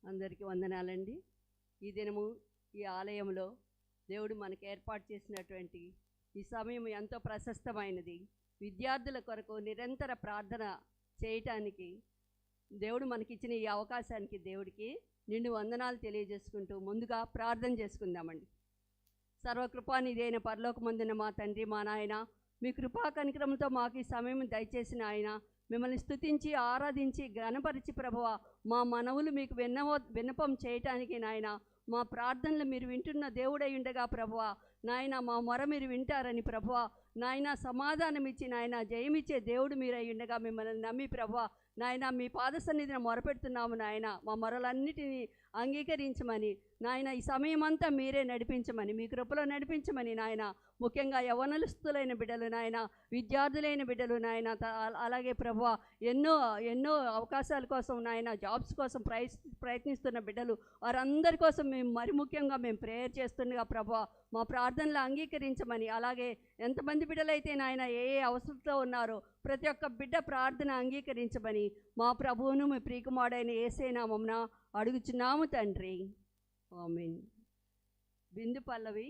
అందరికీ వందనాలండి. ఈ దినము ఈ ఆలయంలో దేవుడు మనకు ఏర్పాటు చేసినటువంటి ఈ సమయం ఎంతో ప్రశస్తమైనది. విద్యార్థుల కొరకు నిరంతర ప్రార్థన చేయటానికి దేవుడు మనకిచ్చిన ఈ అవకాశానికి దేవుడికి నిండు వందనాలు తెలియజేసుకుంటూ ముందుగా ప్రార్థన చేసుకుందామండి. సర్వకృపానిధి పరలోకమందున్న మా తండ్రి, మా నాయన, మీ కృపా కనికరంతో మాకు ఈ సమయం దయచేసిన ఆయన, మిమ్మల్ని స్తుతించి ఆరాధించి ఘనపరిచి ప్రభువా, మా మనవులు మీకు విన్నపం చేయటానికి నాయన, మా ప్రార్థనలు మీరు వింటున్న దేవుడై ఉండగా ప్రభువా, నాయన మా మొర మీరు వింటారని ప్రభువా, నాయన సమాధానం ఇచ్చి నాయన జయమిచ్చే దేవుడు మీరై ఉండగా మిమ్మల్ని నమ్మి ప్రభువా, నాయన మీ పాద సన్నిధిని మొరపెడుతున్నాము నాయన. మా మొరలన్నిటినీ అంగీకరించమని నాయన, ఈ సమయం అంతా మీరే నడిపించమని, మీ కృపలో నడిపించమని నాయన. ముఖ్యంగా యవ్వనస్తులైన బిడ్డలు నాయన, విద్యార్థులైన బిడ్డలు నాయన, అలాగే ప్రభువా ఎన్నో అవకాశాల కోసం నాయన, జాబ్స్ కోసం ప్రయత్నిస్తున్న బిడ్డలు వారందరి కోసం మేము మరి ముఖ్యంగా మేము ప్రేయర్ చేస్తుండగా ప్రభువా, మా ప్రార్థనలు అంగీకరించమని, అలాగే ఎంతమంది బిడ్డలైతే నాయన ఏ అవసరంతో ఉన్నారో ప్రతి ఒక్క బిడ్డ ప్రార్థన అంగీకరించమని మా ప్రభువును మీ ప్రియకుమారుడైన యేసయ్య నామమున అడుగుచున్నాము తండ్రి, ఆమేన్. బిందు పల్లవి,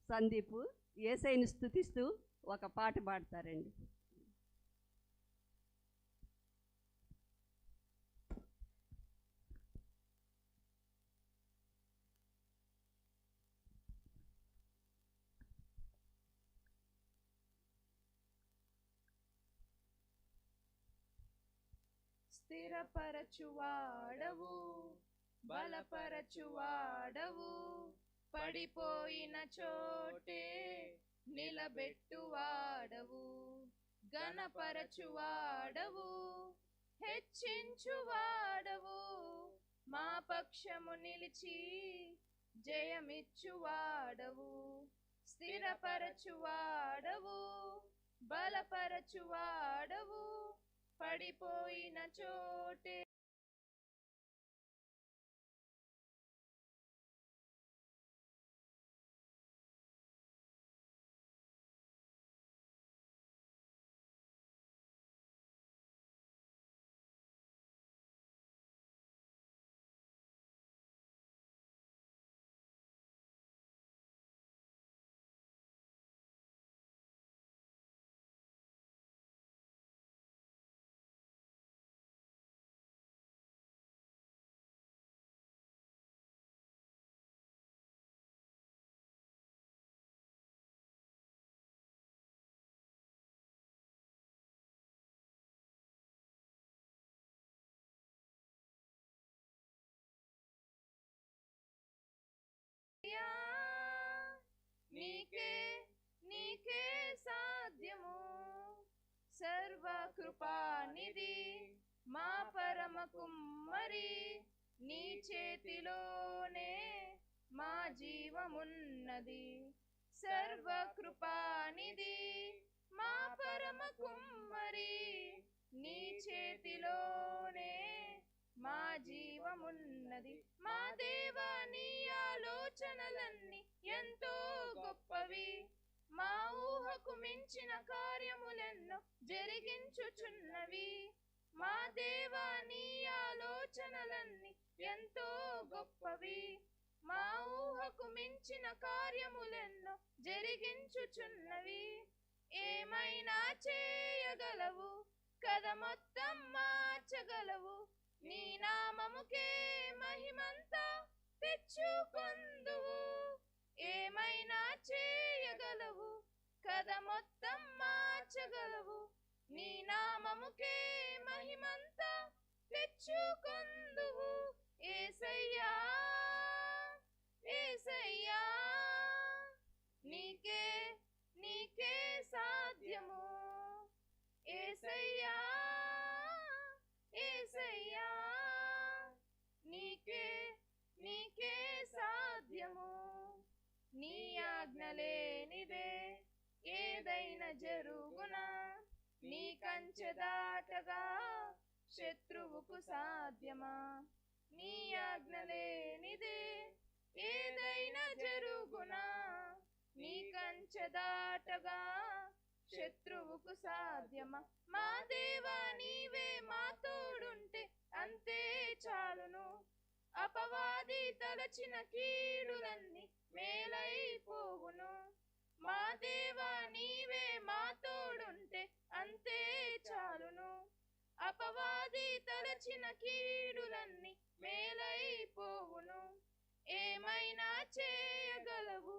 సందీప్ యేసయ్యను స్తుతిస్తూ ఒక పాట పాడతారండి. స్థిరపరచువాడవు, బలపరచువాడవు, పడిపోయిన చోటే నిలబెట్టువాడవు, ఘనపరచువాడవు, హెచ్చించువాడవు, మా పక్షము నిలిచి జయమిచ్చువాడవు. స్థిరపరచువాడవు, బలపరచువాడవు, పడిపోయిన చోటే నీకే సాధ్యము. సర్వకృపానిధి మా పరమ కుమ్మరి, నీ చేతిలోనే మా జీవమున్నది. సర్వకృపానిధి మా పరమ కుమ్మరి, నీ చేతిలోనే మా జీవమున్నది. మా దేవా, నీ ఆలోచనలన్నీ ఎంతో గొప్పవి, మా ఊహకు మించిన కార్యములెన్నో జరిగించుచున్నవి. మా దేవా, నీ ఆలోచనలన్నీ ఎంతో గొప్పవి, మా ఊహకు మించిన కార్యములెన్నో జరిగించుచున్నవి. ఏమైనా చేయగలవు కథ మొత్తం మార్చగలవు, నీ నామముకే మహిమంతా తెచ్చుకొందువు. ఏమైనా చేయగలవు కథ మొత్తం మార్చగలవు, నీ నామముకే మహిమంతా తెచ్చుకొందువు. యేసయ్యా యేసయ్యా, నీకే సాధ్యము. యేసయ్యా యేసయ్యా, నీకే సాధ్యము. నీ ఆజ్ఞ లేనిదే ఏదైనా జరుగునా, నీ కంచె దాటగా శత్రువుకు సాధ్యమా. నీ ఆజ్ఞ లేనిదే ఏదైనా జరుగునా, నీ కంచె దాటగా శత్రువుకు సాధ్యమా. మా దేవా, నీవే మా తోడుంటే అంతే చాలును. అపవాది తలచిన కీడులన్నీ మేలైపోవును. మా దేవా నీవే మా తోడుంటే అంతే చాలును. అపవాది తలచిన కీడులన్నీ మేలైపోవును. ఏమైనా చేయగలవు,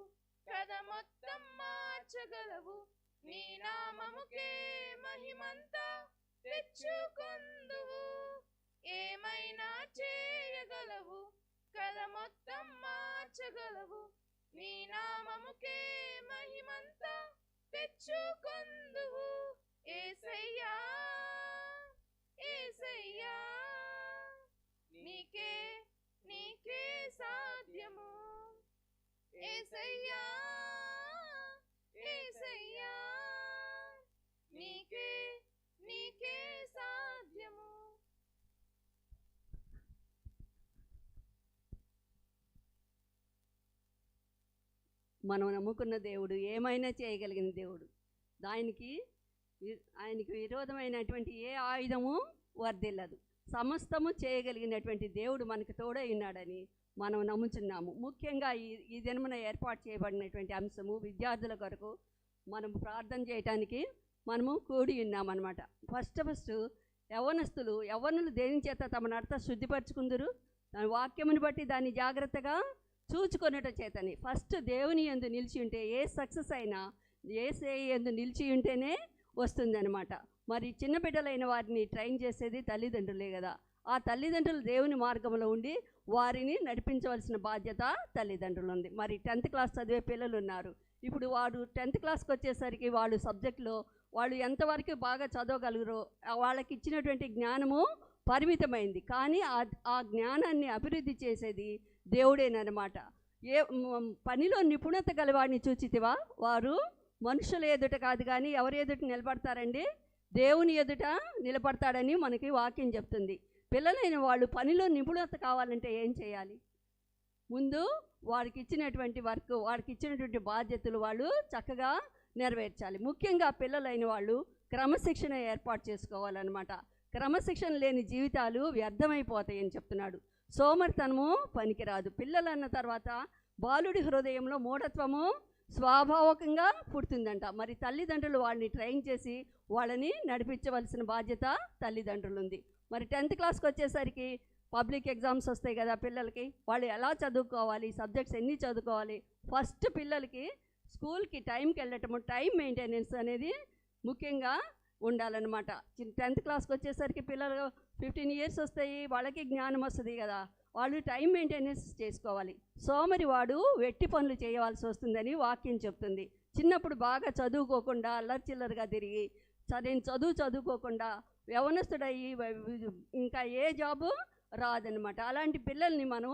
కథ మొత్తం మార్చగలవు. నీ నామముకే మహిమంతా తెచ్చుకొందువు. ఏమైనా చేయగలవు, కథ మొత్తం మార్చగలవు. నీ నామముకే మహిమంతా తెచ్చుకొందువు. యేసయ్యా యేసయ్యా నీకే నీకే సాధ్యము. యేసయ్యా యేసయ్యా నీకే నీకే సాధ్యము. మనం నమ్ముకున్న దేవుడు ఏమైనా చేయగలిగిన దేవుడు. ఆయనకి విరోధమైనటువంటి ఏ ఆయుధము వర్ధిల్లదు. సమస్తము చేయగలిగినటువంటి దేవుడు మనకు తోడై ఉన్నాడని మనం నమ్ముచున్నాము. ముఖ్యంగా ఈ దినమున ఏర్పాటు చేయబడినటువంటి అంశము విద్యార్థుల కొరకు మనం ప్రార్థన చేయటానికి మనము కూడి ఉన్నామన్నమాట. ఫస్ట్ యవ్వనులు దేని చేత తమ నడత శుద్ధిపరచుకుందరు, దాని వాక్యమును బట్టి దాన్ని జాగ్రత్తగా చూచుకొనుట చేతని. ఫస్ట్ దేవుని యందు నిలిచి ఉంటే ఏ సక్సెస్ అయినా యేసయ్య యందు నిలిచి ఉంటేనే వస్తుందన్నమాట. మరి చిన్న బిడ్డలైన వారిని ట్రైన్ చేసేది తల్లిదండ్రులే కదా. ఆ తల్లిదండ్రులు దేవుని మార్గంలో ఉండి వారిని నడిపించవలసిన బాధ్యత తల్లిదండ్రులు ఉంది. మరి 10th క్లాస్ చదివే పిల్లలు ఉన్నారు. ఇప్పుడు వాడు 10th క్లాస్కి వచ్చేసరికి వాళ్ళు సబ్జెక్టులో వాళ్ళు ఎంతవరకు బాగా చదవగలరో వాళ్ళకి ఇచ్చినటువంటి జ్ఞానము పరిమితమైంది. కానీ ఆ జ్ఞానాన్ని అభివృద్ధి చేసేది దేవుడేనమాట. పనిలో నిపుణత గలవాడిని చూచితివా, వారు మనుషుల ఎదుట కాదు కానీ ఎవరి ఎదుట నిలబడతారండి? దేవుని ఎదుట నిలబడతాడని మనకి వాక్యం చెప్తుంది. పిల్లలైన వాళ్ళు పనిలో నిపుణత కావాలంటే ఏం చేయాలి? ముందు వాడికి ఇచ్చినటువంటి వర్క్, వాడికి ఇచ్చినటువంటి బాధ్యతలు వాళ్ళు చక్కగా నెరవేర్చాలి. ముఖ్యంగా పిల్లలైన వాళ్ళు క్రమశిక్షణ ఏర్పాటు చేసుకోవాలన్నమాట. క్రమశిక్షణ లేని జీవితాలు వ్యర్థమైపోతాయని చెప్తున్నాడు. సోమరితనము పనికిరాదు. పిల్లలు అన్న తర్వాత బాలుడి హృదయంలో మూఢత్వము స్వాభావికంగా పుడుతుందంట. మరి తల్లిదండ్రులు వాళ్ళని ట్రైన్ చేసి వాళ్ళని నడిపించవలసిన బాధ్యత తల్లిదండ్రులు ఉంది. మరి 10th క్లాస్కి వచ్చేసరికి పబ్లిక్ ఎగ్జామ్స్ వస్తాయి కదా పిల్లలకి. వాళ్ళు ఎలా చదువుకోవాలి, సబ్జెక్ట్స్ ఎన్ని చదువుకోవాలి? ఫస్ట్ పిల్లలకి స్కూల్కి టైంకి వెళ్ళటము, టైం మెయింటెనెన్స్ అనేది ముఖ్యంగా ఉండాలన్నమాట. 10th క్లాస్కి వచ్చేసరికి పిల్లలు 15 years వస్తాయి, వాళ్ళకి జ్ఞానం వస్తుంది కదా. వాళ్ళు టైం మెయింటెనెన్స్ చేసుకోవాలి. సోమరి వాడు వెట్టి పనులు చేయవలసి వస్తుందని వాక్యం చెప్తుంది. చిన్నప్పుడు బాగా చదువుకోకుండా అల్లర్చిల్లరగా తిరిగి నేను చదువుకోకుండా యవనస్తుడయ్యి ఇంకా ఏ జాబు రాదనమాట. అలాంటి పిల్లల్ని మనం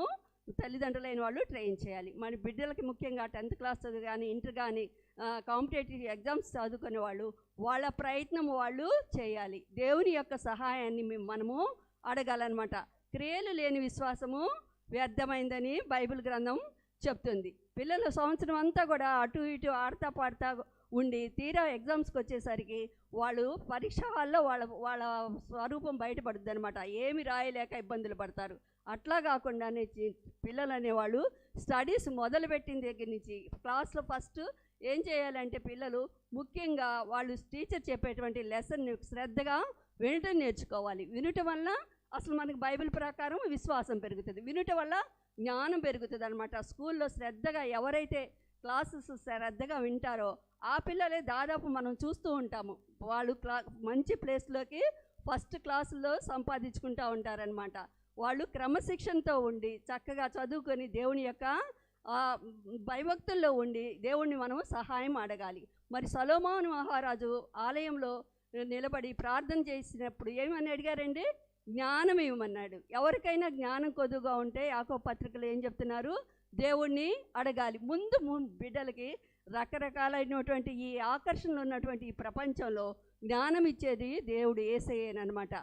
తల్లిదండ్రులైన వాళ్ళు ట్రైన్ చేయాలి. మన బిడ్డలకి ముఖ్యంగా 10th క్లాస్ చదువు కానీ ఇంటర్ కానీ కాంపిటేటివ్ ఎగ్జామ్స్ చదువుకునే వాళ్ళు వాళ్ళ ప్రయత్నం వాళ్ళు చేయాలి. దేవుని యొక్క సహాయాన్ని మనము అడగాలన్నమాట. క్రియలు లేని విశ్వాసము వ్యర్థమైందని బైబిల్ గ్రంథం చెప్తుంది. పిల్లలు సంవత్సరం అంతా కూడా అటు ఇటు ఆడతా పాడుతా ఉండి తీరా ఎగ్జామ్స్కి వచ్చేసరికి వాళ్ళు పరీక్ష హాల్లో వాళ్ళ స్వరూపం బయటపడుద్ది అనమాట. ఏమి రాయలేక ఇబ్బందులు పడతారు. అట్లా కాకుండానే పిల్లలు అనేవాళ్ళు స్టడీస్ మొదలుపెట్టిన దగ్గర నుంచి క్లాస్లో ఫస్ట్ ఏం చేయాలంటే పిల్లలు ముఖ్యంగా వాళ్ళు టీచర్ చెప్పేటువంటి లెసన్ శ్రద్ధగా వినటం నేర్చుకోవాలి. వినటం వల్ల అసలు మనకి బైబిల్ ప్రకారం విశ్వాసం పెరుగుతుంది. వినటం వల్ల జ్ఞానం పెరుగుతుంది అనమాట. స్కూల్లో శ్రద్ధగా ఎవరైతే క్లాసెస్ శ్రద్ధగా వింటారో ఆ పిల్లలే దాదాపు మనం చూస్తూ ఉంటాము. వాళ్ళు మంచి ప్లేస్లోకి ఫస్ట్ క్లాసుల్లో సంపాదించుకుంటూ ఉంటారనమాట. వాళ్ళు క్రమశిక్షణతో ఉండి చక్కగా చదువుకొని దేవుని యొక్క భయభక్తుల్లో ఉండి దేవుణ్ణి మనం సహాయం అడగాలి. మరి సొలొమోను మహారాజు ఆలయంలో నిలబడి ప్రార్థన చేసినప్పుడు ఏమని అడిగారండి? జ్ఞానం ఇవ్వమన్నాడు. ఎవరికైనా జ్ఞానం కొద్దుగా ఉంటే యాకోబు పత్రికలు ఏం చెప్తున్నారు? దేవుణ్ణి అడగాలి. ముందు బిడ్డలకి రకరకాలైనటువంటి ఈ ఆకర్షణలు ఉన్నటువంటి ఈ ప్రపంచంలో జ్ఞానం ఇచ్చేది దేవుడు యేసయ్యేనమాట.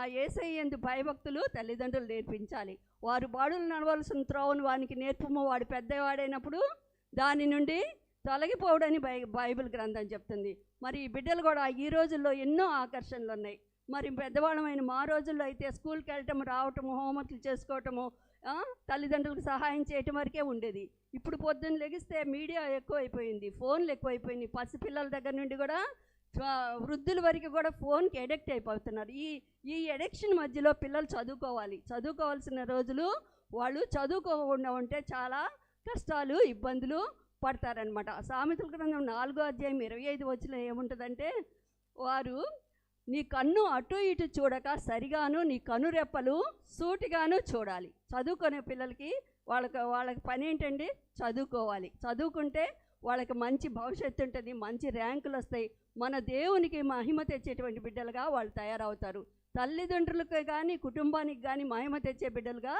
ఆ యేసయ్య యందు భయభక్తులు తల్లిదండ్రులు నేర్పించాలి. వారు బాడులు నడవలసిన త్రోవను వానికి నేర్పము, వాడు పెద్దవాడైనప్పుడు దాని నుండి తొలగిపోవడని బైబిల్ గ్రంథం చెప్తుంది. మరి ఈ బిడ్డలు కూడా ఈ రోజుల్లో ఎన్నో ఆకర్షణలు ఉన్నాయి. మరి పెద్దవాళ్ళమైన మా రోజుల్లో అయితే స్కూల్కి వెళ్ళటం, రావటము, హోంవర్క్లు చేసుకోవటము, తల్లిదండ్రులకు సహాయం చేయటం వరకే ఉండేది. ఇప్పుడు పొద్దున్న లెగిస్తే మీడియా ఎక్కువైపోయింది, ఫోన్లు ఎక్కువైపోయినాయి. పసిపిల్లల దగ్గర నుండి కూడా వృద్ధుల వరకు కూడా ఫోన్కి అడిక్ట్ అయిపోతున్నారు. ఈ అడిక్షన్ మధ్యలో పిల్లలు చదువుకోవాల్సిన రోజులు వాళ్ళు చదువుకోకుండా ఉంటే చాలా కష్టాలు, ఇబ్బందులు పడతారనమాట. సామెతల గ్రంథం 4వ అధ్యాయం 25 వచనం ఏముంటుందంటే, వారు నీ కన్ను అటు ఇటు చూడక సరిగాను నీ కనురెప్పలు సూటిగాను చూడాలి. చదువుకునే పిల్లలకి వాళ్ళకి పని ఏంటండి? చదువుకోవాలి. చదువుకుంటే వాళ్ళకి మంచి భవిష్యత్తు ఉంటుంది, మంచి ర్యాంకులు వస్తాయి, మన దేవునికి మహిమ తెచ్చేటువంటి బిడ్డలుగా వాళ్ళు తయారవుతారు. తల్లిదండ్రులకు కానీ కుటుంబానికి కానీ మహిమ తెచ్చే బిడ్డలుగా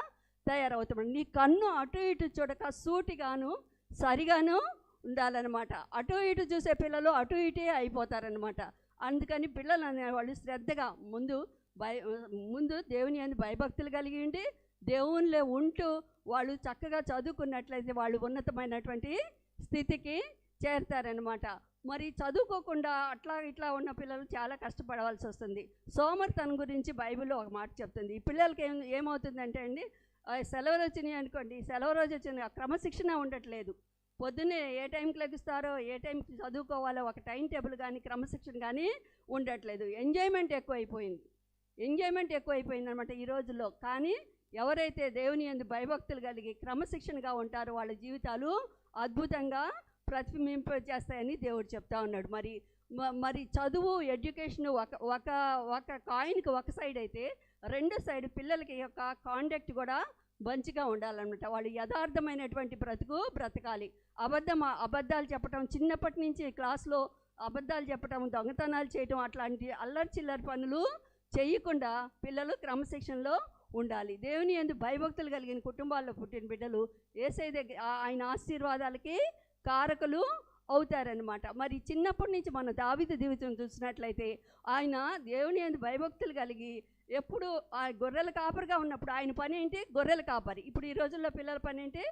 తయారవుతారు. నీ కన్ను అటు ఇటు చూడక సూటిగాను సరిగాను ఉండాలన్నమాట. అటు ఇటు చూసే పిల్లలు అటు ఇటే అయిపోతారనమాట. అందుకని పిల్లలు అనేవాళ్ళు శ్రద్ధగా ముందు దేవుని యందు భయభక్తులు కలిగి ఉండి దేవునిలో ఉంటూ వాళ్ళు చక్కగా చదువుకున్నట్లయితే వాళ్ళు ఉన్నతమైనటువంటి స్థితికి చేరుతారనమాట. మరి చదువుకోకుండా అట్లా ఇట్లా ఉన్న పిల్లలు చాలా కష్టపడవలసి వస్తుంది. సోమరితనం గురించి బైబిల్లో ఒక మాట చెప్తుంది. ఈ పిల్లలకి ఏమవుతుందంటే అండి, సెలవులు వచ్చినాయి అనుకోండి, సెలవు రోజు వచ్చిన క్రమశిక్షణ ఉండట్లేదు. పొద్దున్నే ఏ టైంకి లెగుస్తారో, ఏ టైంకి చదువుకోవాలో ఒక టైం టేబుల్ కానీ క్రమశిక్షణ కానీ ఉండట్లేదు. ఎంజాయ్మెంట్ ఎక్కువైపోయింది అనమాట ఈ రోజుల్లో. కానీ ఎవరైతే దేవుని యందు భయభక్తులు కలిగి క్రమశిక్షణగా ఉంటారో వాళ్ళ జీవితాలు అద్భుతంగా ప్రతిబింబింపజేస్తాయని దేవుడు చెప్తా ఉన్నాడు. మరి చదువు, ఎడ్యుకేషన్ ఒక కాయిన్కి ఒక సైడ్ అయితే రెండో సైడ్ పిల్లలకి యొక్క కాండక్ట్ కూడా మంచిగా ఉండాలన్నమాట. వాళ్ళు యథార్థమైనటువంటి బ్రతకాలి. అబద్ధాలు చెప్పటం, చిన్నప్పటి నుంచి క్లాస్లో అబద్ధాలు చెప్పటం, దొంగతనాలు చేయటం, అట్లాంటి అల్లరి చిల్లరి పనులు చేయకుండా పిల్లలు క్రమశిక్షణలో ఉండాలి. దేవుని యందు భయభక్తులు కలిగిన కుటుంబాల్లో పుట్టిన బిడ్డలు యేసయ్య దగ్గర ఆయన ఆశీర్వాదాలకి కారకులు అవుతారనమాట. మరి చిన్నప్పటి నుంచి మన దావీదు జీవితం చూసినట్లయితే ఆయన దేవుని యందు భయభక్తులు కలిగి ఎప్పుడు ఆ గొర్రెల కాపరిగా ఉన్నప్పుడు ఆయన పని ఏంటి? గొర్రెల కాపరి. ఇప్పుడు ఈ రోజుల్లో పిల్లల పని ఏంటి?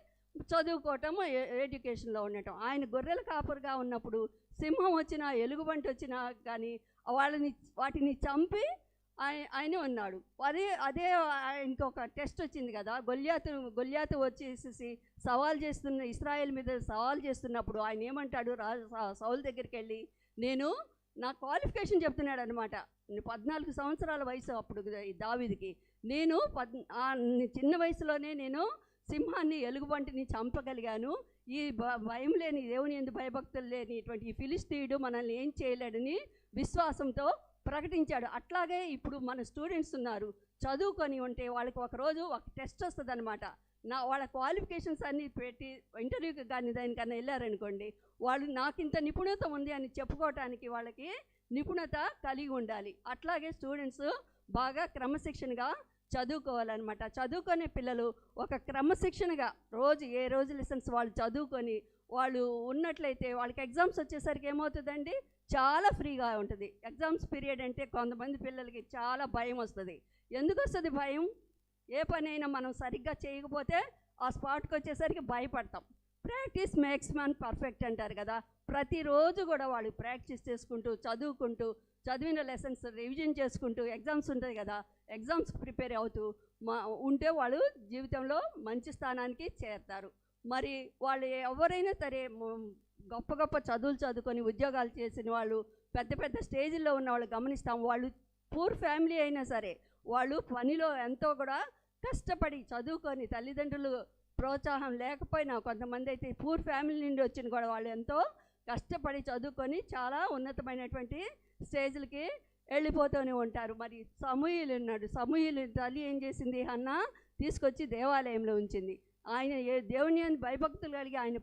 చదువుకోవటం, ఎడ్యుకేషన్లో ఉండటం. ఆయన గొర్రెల కాపరిగా ఉన్నప్పుడు సింహం వచ్చినా, ఎలుగుబంటి వచ్చినా కానీ వాటిని చంపి ఆయన ఉన్నాడు. అదే ఆయనకి ఒక టెస్ట్ వచ్చింది కదా, గొల్యాతు వచ్చేసి ఇశ్రాయేల్ మీద సవాల్ చేస్తున్నప్పుడు ఆయన ఏమంటాడు? సౌలు దగ్గరికి వెళ్ళి నా క్వాలిఫికేషన్ చెప్తున్నాడు అనమాట. 14 సంవత్సరాల వయసు అప్పుడు దావీదుకి. చిన్న వయసులోనే నేను సింహాన్ని, ఎలుగుబంటిని చంపగలిగాను. ఈ భయం లేని, దేవుని యందు భయభక్తులు లేనిటువంటి ఈ ఫిలిస్తీయుడు మనల్ని ఏం చేయలేడని విశ్వాసంతో ప్రకటించాడు. అట్లాగే ఇప్పుడు మన స్టూడెంట్స్ ఉన్నారు, చదువుకొని ఉంటే వాళ్ళకి ఒకరోజు ఒక టెస్ట్ వస్తుంది అనమాట. వాళ్ళ క్వాలిఫికేషన్స్ అన్నీ పెట్టి ఇంటర్వ్యూకి కానీ దానికన్నా వెళ్ళారనుకోండి, వాళ్ళు నాకింత నిపుణత ఉంది అని చెప్పుకోవటానికి వాళ్ళకి నిపుణత కలిగి ఉండాలి. అట్లాగే స్టూడెంట్స్ బాగా క్రమశిక్షణగా చదువుకోవాలన్నమాట. చదువుకునే పిల్లలు ఒక క్రమశిక్షణగా ఏ రోజు లెసన్స్ వాళ్ళు చదువుకొని వాళ్ళు ఉన్నట్లయితే వాళ్ళకి ఎగ్జామ్స్ వచ్చేసరికి ఏమవుతుందండి? చాలా ఫ్రీగా ఉంటుంది. ఎగ్జామ్స్ పీరియడ్ అంటే కొంతమంది పిల్లలకి చాలా భయం వస్తుంది. ఎందుకు వస్తుంది భయం? ఏ పనైనా మనం సరిగ్గా చేయకపోతే ఆ స్పాట్కి వచ్చేసరికి భయపడతాం. ప్రాక్టీస్ మేక్స్ మ్యాన్ పర్ఫెక్ట్ అంటారు కదా. ప్రతిరోజు కూడా వాళ్ళు ప్రాక్టీస్ చేసుకుంటూ, చదివిన లెసన్స్ రివిజన్ చేసుకుంటూ, ఎగ్జామ్స్ ఉంటాయి కదా, ఎగ్జామ్స్ ప్రిపేర్ అవుతూ ఉంటే వాళ్ళు జీవితంలో మంచి స్థానానికి చేరుతారు. మరి వాళ్ళు ఎవరైనా సరే గొప్ప చదువులు చదువుకొని ఉద్యోగాలు చేసిన వాళ్ళు, పెద్ద స్టేజ్లో ఉన్న వాళ్ళు గమనిస్తాం. వాళ్ళు పూర్ ఫ్యామిలీ అయినా సరే వాళ్ళు పనిలో ఎంతో కూడా కష్టపడి చదువుకొని, తల్లిదండ్రులు ప్రోత్సాహం లేకపోయినా, కొంతమంది అయితే పూర్ ఫ్యామిలీ నుండి వచ్చిన కూడా వాళ్ళు ఎంతో కష్టపడి చదువుకొని చాలా ఉన్నతమైనటువంటి స్టేజ్లకి వెళ్ళిపోతూనే ఉంటారు. మరి సమూయేలు ఉన్నాడు. సమూయేలు తల్లి ఏం చేసింది? హన్నా తీసుకొచ్చి దేవాలయంలో ఉంచింది. ఆయన దేవుని యందు భయభక్తులు కలిగి ఆయన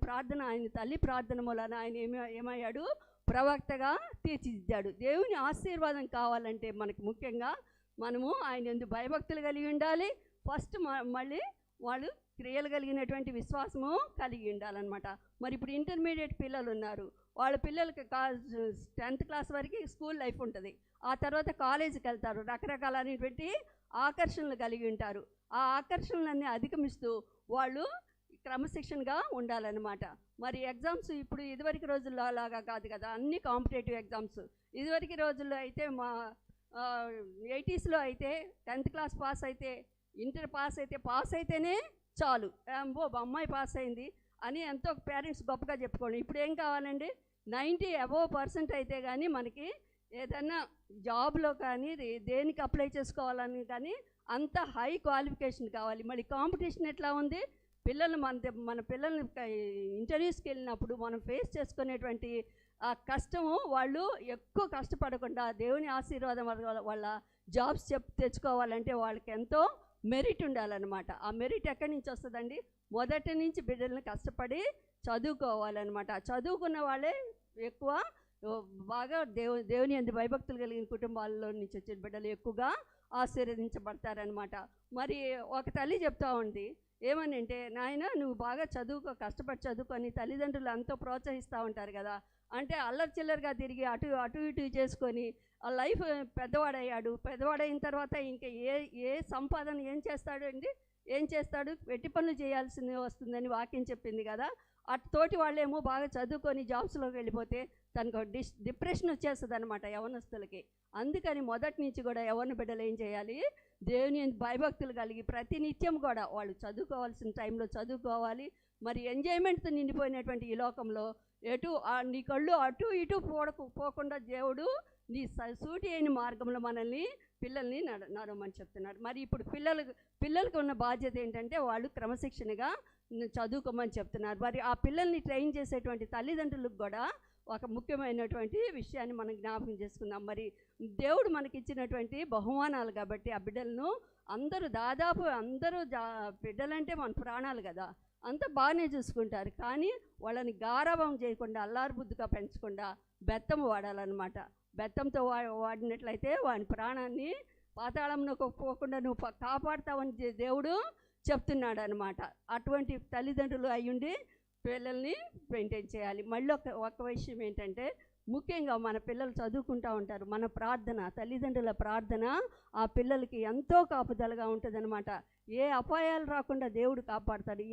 తల్లి ప్రార్థన మూలన ఆయన ఏమయ్యాడు? ప్రవక్తగా తీర్చిదిద్దాడు. దేవుని ఆశీర్వాదం కావాలంటే మనకు ముఖ్యంగా మనము ఆయన యందు భయభక్తులు కలిగి ఉండాలి. ఫస్ట్ మళ్ళీ వాళ్ళు క్రియలు కలిగినటువంటి విశ్వాసము కలిగి ఉండాలన్నమాట. మరి ఇప్పుడు ఇంటర్మీడియట్ పిల్లలు ఉన్నారు. వాళ్ళ పిల్లలకి 10th క్లాస్ వరకు స్కూల్ లైఫ్ ఉంటుంది. ఆ తర్వాత కాలేజీకి వెళ్తారు. రకరకాలైనటువంటి ఆకర్షణలు కలిగి ఉంటారు. ఆ ఆకర్షణలన్నీ అధిగమిస్తూ వాళ్ళు క్రమశిక్షణగా ఉండాలన్నమాట. మరి ఎగ్జామ్స్ ఇప్పుడు ఇదివరకు రోజుల్లో అలాగా కాదు కదా, అన్ని కాంపిటేటివ్ ఎగ్జామ్స్. ఇదివరకు రోజుల్లో అయితే 80స్లో అయితే 10th క్లాస్ పాస్ అయితే, ఇంటర్ పాస్ అయితేనే చాలు, అమ్మాయి పాస్ అయింది అని ఎంతో పేరెంట్స్ గొప్పగా చెప్పుకోండి. ఇప్పుడు ఏం కావాలండి, 90% అయితే కానీ మనకి ఏదన్నా జాబ్లో కానీ దేనికి అప్లై చేసుకోవాలని కానీ అంత హై క్వాలిఫికేషన్ కావాలి. మళ్ళీ కాంపిటీషన్ ఎట్లా ఉంది, పిల్లలు మన పిల్లల్ని ఇంటర్వ్యూస్కి వెళ్ళినప్పుడు మనం ఫేస్ చేసుకునేటువంటి ఆ కష్టము, వాళ్ళు ఎక్కువ కష్టపడకుండా దేవుని ఆశీర్వాదం వాళ్ళ జాబ్స్ తెచ్చుకోవాలంటే వాళ్ళకి ఎంతో మెరిట్ ఉండాలన్నమాట. ఆ మెరిట్ ఎక్కడి నుంచి వస్తుందండి, మొదటి నుంచి బిడ్డలను కష్టపడి చదువుకోవాలన్నమాట. చదువుకున్న వాళ్ళే ఎక్కువ బాగా దేవుని యందు భయభక్తులు కలిగిన కుటుంబాల్లో నుంచి వచ్చిన బిడ్డలు ఎక్కువగా ఆశీర్వదించబడతారనమాట. మరి ఒక తల్లి చెప్తా ఉంది ఏమని అంటే, నాయన నువ్వు బాగా చదువుకో, కష్టపడి చదువుకొని తల్లిదండ్రులు ఎంతో ప్రోత్సహిస్తూ ఉంటారు కదా, అంటే అల్లరి చిల్లరగా తిరిగి అటు ఇటు చేసుకొని ఆ లైఫ్ పెద్దవాడైన తర్వాత ఇంకా ఏ సంపాదన ఏం చేస్తాడు, వెట్టి పనులు చేయాల్సింది వస్తుందని వాక్యం చెప్పింది కదా. తోటి వాళ్ళేమో బాగా చదువుకొని జాబ్స్లోకి వెళ్ళిపోతే తనకు డిప్రెషన్ వచ్చేస్తుంది అనమాట యవనస్తులకి. అందుకని మొదటి నుంచి కూడా యవన బిడ్డలు ఏం చేయాలి, దేవుని భయభక్తులు కలిగి ప్రతినిత్యం కూడా వాళ్ళు చదువుకోవాల్సిన టైంలో చదువుకోవాలి. మరి ఎంజాయ్మెంట్తో నిండిపోయినటువంటి ఈ లోకంలో నీ కళ్ళు అటు ఇటు పోకుండా దేవుడు నీ సూటి అయిన మార్గంలో పిల్లల్ని నడవమని చెప్తున్నాడు. మరి ఇప్పుడు పిల్లలకు ఉన్న బాధ్యత ఏంటంటే వాళ్ళు క్రమశిక్షణగా చదువుకోమని చెప్తున్నారు. మరి ఆ పిల్లల్ని ట్రైన్ చేసేటువంటి తల్లిదండ్రులకు కూడా ఒక ముఖ్యమైనటువంటి విషయాన్ని మనం జ్ఞాపకం చేసుకుందాం. మరి దేవుడు మనకిచ్చినటువంటి బహుమానాలు కాబట్టి ఆ బిడ్డలను దాదాపు అందరూ బిడ్డలంటే మన ప్రాణాలు కదా, అంతా బాగానే చూసుకుంటారు. కానీ వాళ్ళని గారాభం చేయకుండా అల్లారు బుద్ధిగా పెంచకుండా బెత్తం వాడాలన్నమాట. బెత్తంతో వాడినట్లయితే వాని ప్రాణాన్ని పాతాళంలో పోకుండా నువ్వు కాపాడుతావని దేవుడు చెప్తున్నాడు అనమాట. అటువంటి తల్లిదండ్రులు అయ్యుండి పిల్లల్ని మెయింటైన్ చేయాలి. మళ్ళీ ఒక విషయం ఏంటంటే, ముఖ్యంగా మన పిల్లలు చదువుకుంటూ ఉంటారు, మన ప్రార్థన, తల్లిదండ్రుల ప్రార్థన ఆ పిల్లలకి ఎంతో కాపుదలగా ఉంటుందన్నమాట. ఏ అపాయాలు రాకుండా దేవుడు కాపాడుతాడు.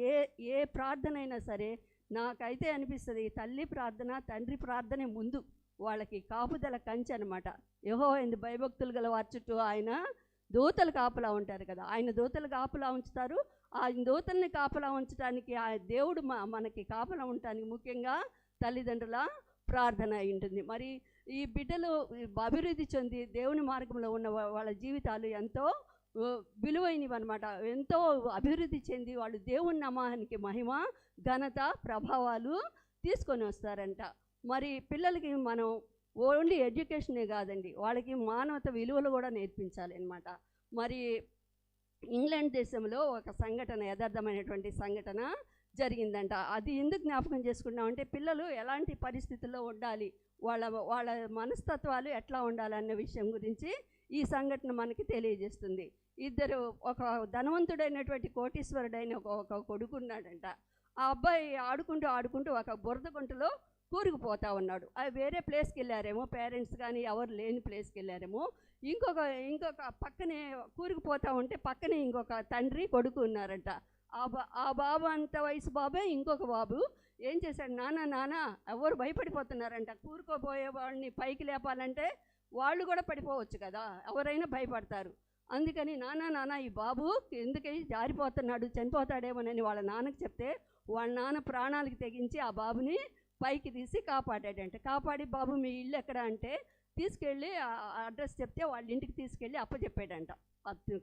ఏ ప్రార్థన అయినా సరే నాకైతే అనిపిస్తుంది తల్లి ప్రార్థన తండ్రి ప్రార్థనే ముందు వాళ్ళకి కాపుదల కంచె అనమాట. యెహోవా భయభక్తులు గల వారి చుట్టూ ఆయన దూతలు కాపలా ఉంటారు కదా, ఆయన దూతలు కాపలా ఉంచుతారు. ఆయన దూతల్ని కాపలా ఉంచడానికి ఆ దేవుడు మనకి కాపలా ఉండటానికి ముఖ్యంగా తల్లిదండ్రుల ప్రార్థన అయి ఉంటుంది. మరి ఈ బిడ్డలు అభివృద్ధి చెంది దేవుని మార్గంలో ఉన్న వాళ్ళ జీవితాలు ఎంతో విలువైనవి అనమాట. ఎంతో అభివృద్ధి చెంది వాళ్ళు దేవుని నామానికి మహిమ ఘనత ప్రభావాలు తీసుకొని వస్తారంట. మరి పిల్లలకి మనం ఓన్లీ ఎడ్యుకేషనే కాదండి, వాళ్ళకి మానవత విలువలు కూడా నేర్పించాలి అనమాట. మరి ఇంగ్లాండ్ దేశంలో ఒక సంఘటన, యథార్థమైనటువంటి సంఘటన జరిగిందంట. అది ఎందుకు జ్ఞాపకం చేసుకున్నామంటే పిల్లలు ఎలాంటి పరిస్థితుల్లో ఉండాలి, వాళ్ళ మనస్తత్వాలు ఎట్లా ఉండాలన్న విషయం గురించి ఈ సంఘటన మనకి తెలియజేస్తుంది. ఒక ధనవంతుడైనటువంటి కోటీశ్వరుడైన ఒక కొడుకున్నాడంట. ఆ అబ్బాయి ఆడుకుంటూ ఒక బురద గుంటలో కూరుకుపోతా ఉన్నాడు. అది వేరే ప్లేస్కి వెళ్ళారేమో, పేరెంట్స్ కానీ ఎవరు లేని ప్లేస్కి వెళ్ళారేమో. ఇంకొక పక్కనే కూరుకుపోతూ ఉంటే పక్కనే ఇంకొక తండ్రి కొడుకు ఉన్నారంట. ఆ బాబు అంత వయసు బాబే ఇంకొక బాబు ఏం చేశాడు, నానా ఎవరు భయపడిపోతున్నారంట. కూరుకోపోయే వాళ్ళని పైకి లేపాలంటే వాళ్ళు కూడా పడిపోవచ్చు కదా, ఎవరైనా భయపడతారు. అందుకని నానా ఈ బాబు ఎందుకై జారిపోతున్నాడు, చనిపోతాడేమోనని వాళ్ళ నాన్నకి చెప్తే వాళ్ళ నాన్న ప్రాణాలకు తెగించి ఆ బాబుని పైకి తీసి కాపాడాడంట. కాపాడి బాబు మీ ఇల్లు ఎక్కడ అంటే తీసుకెళ్ళి అడ్రస్ చెప్తే వాళ్ళ ఇంటికి తీసుకెళ్ళి అప్పచెప్పాడంట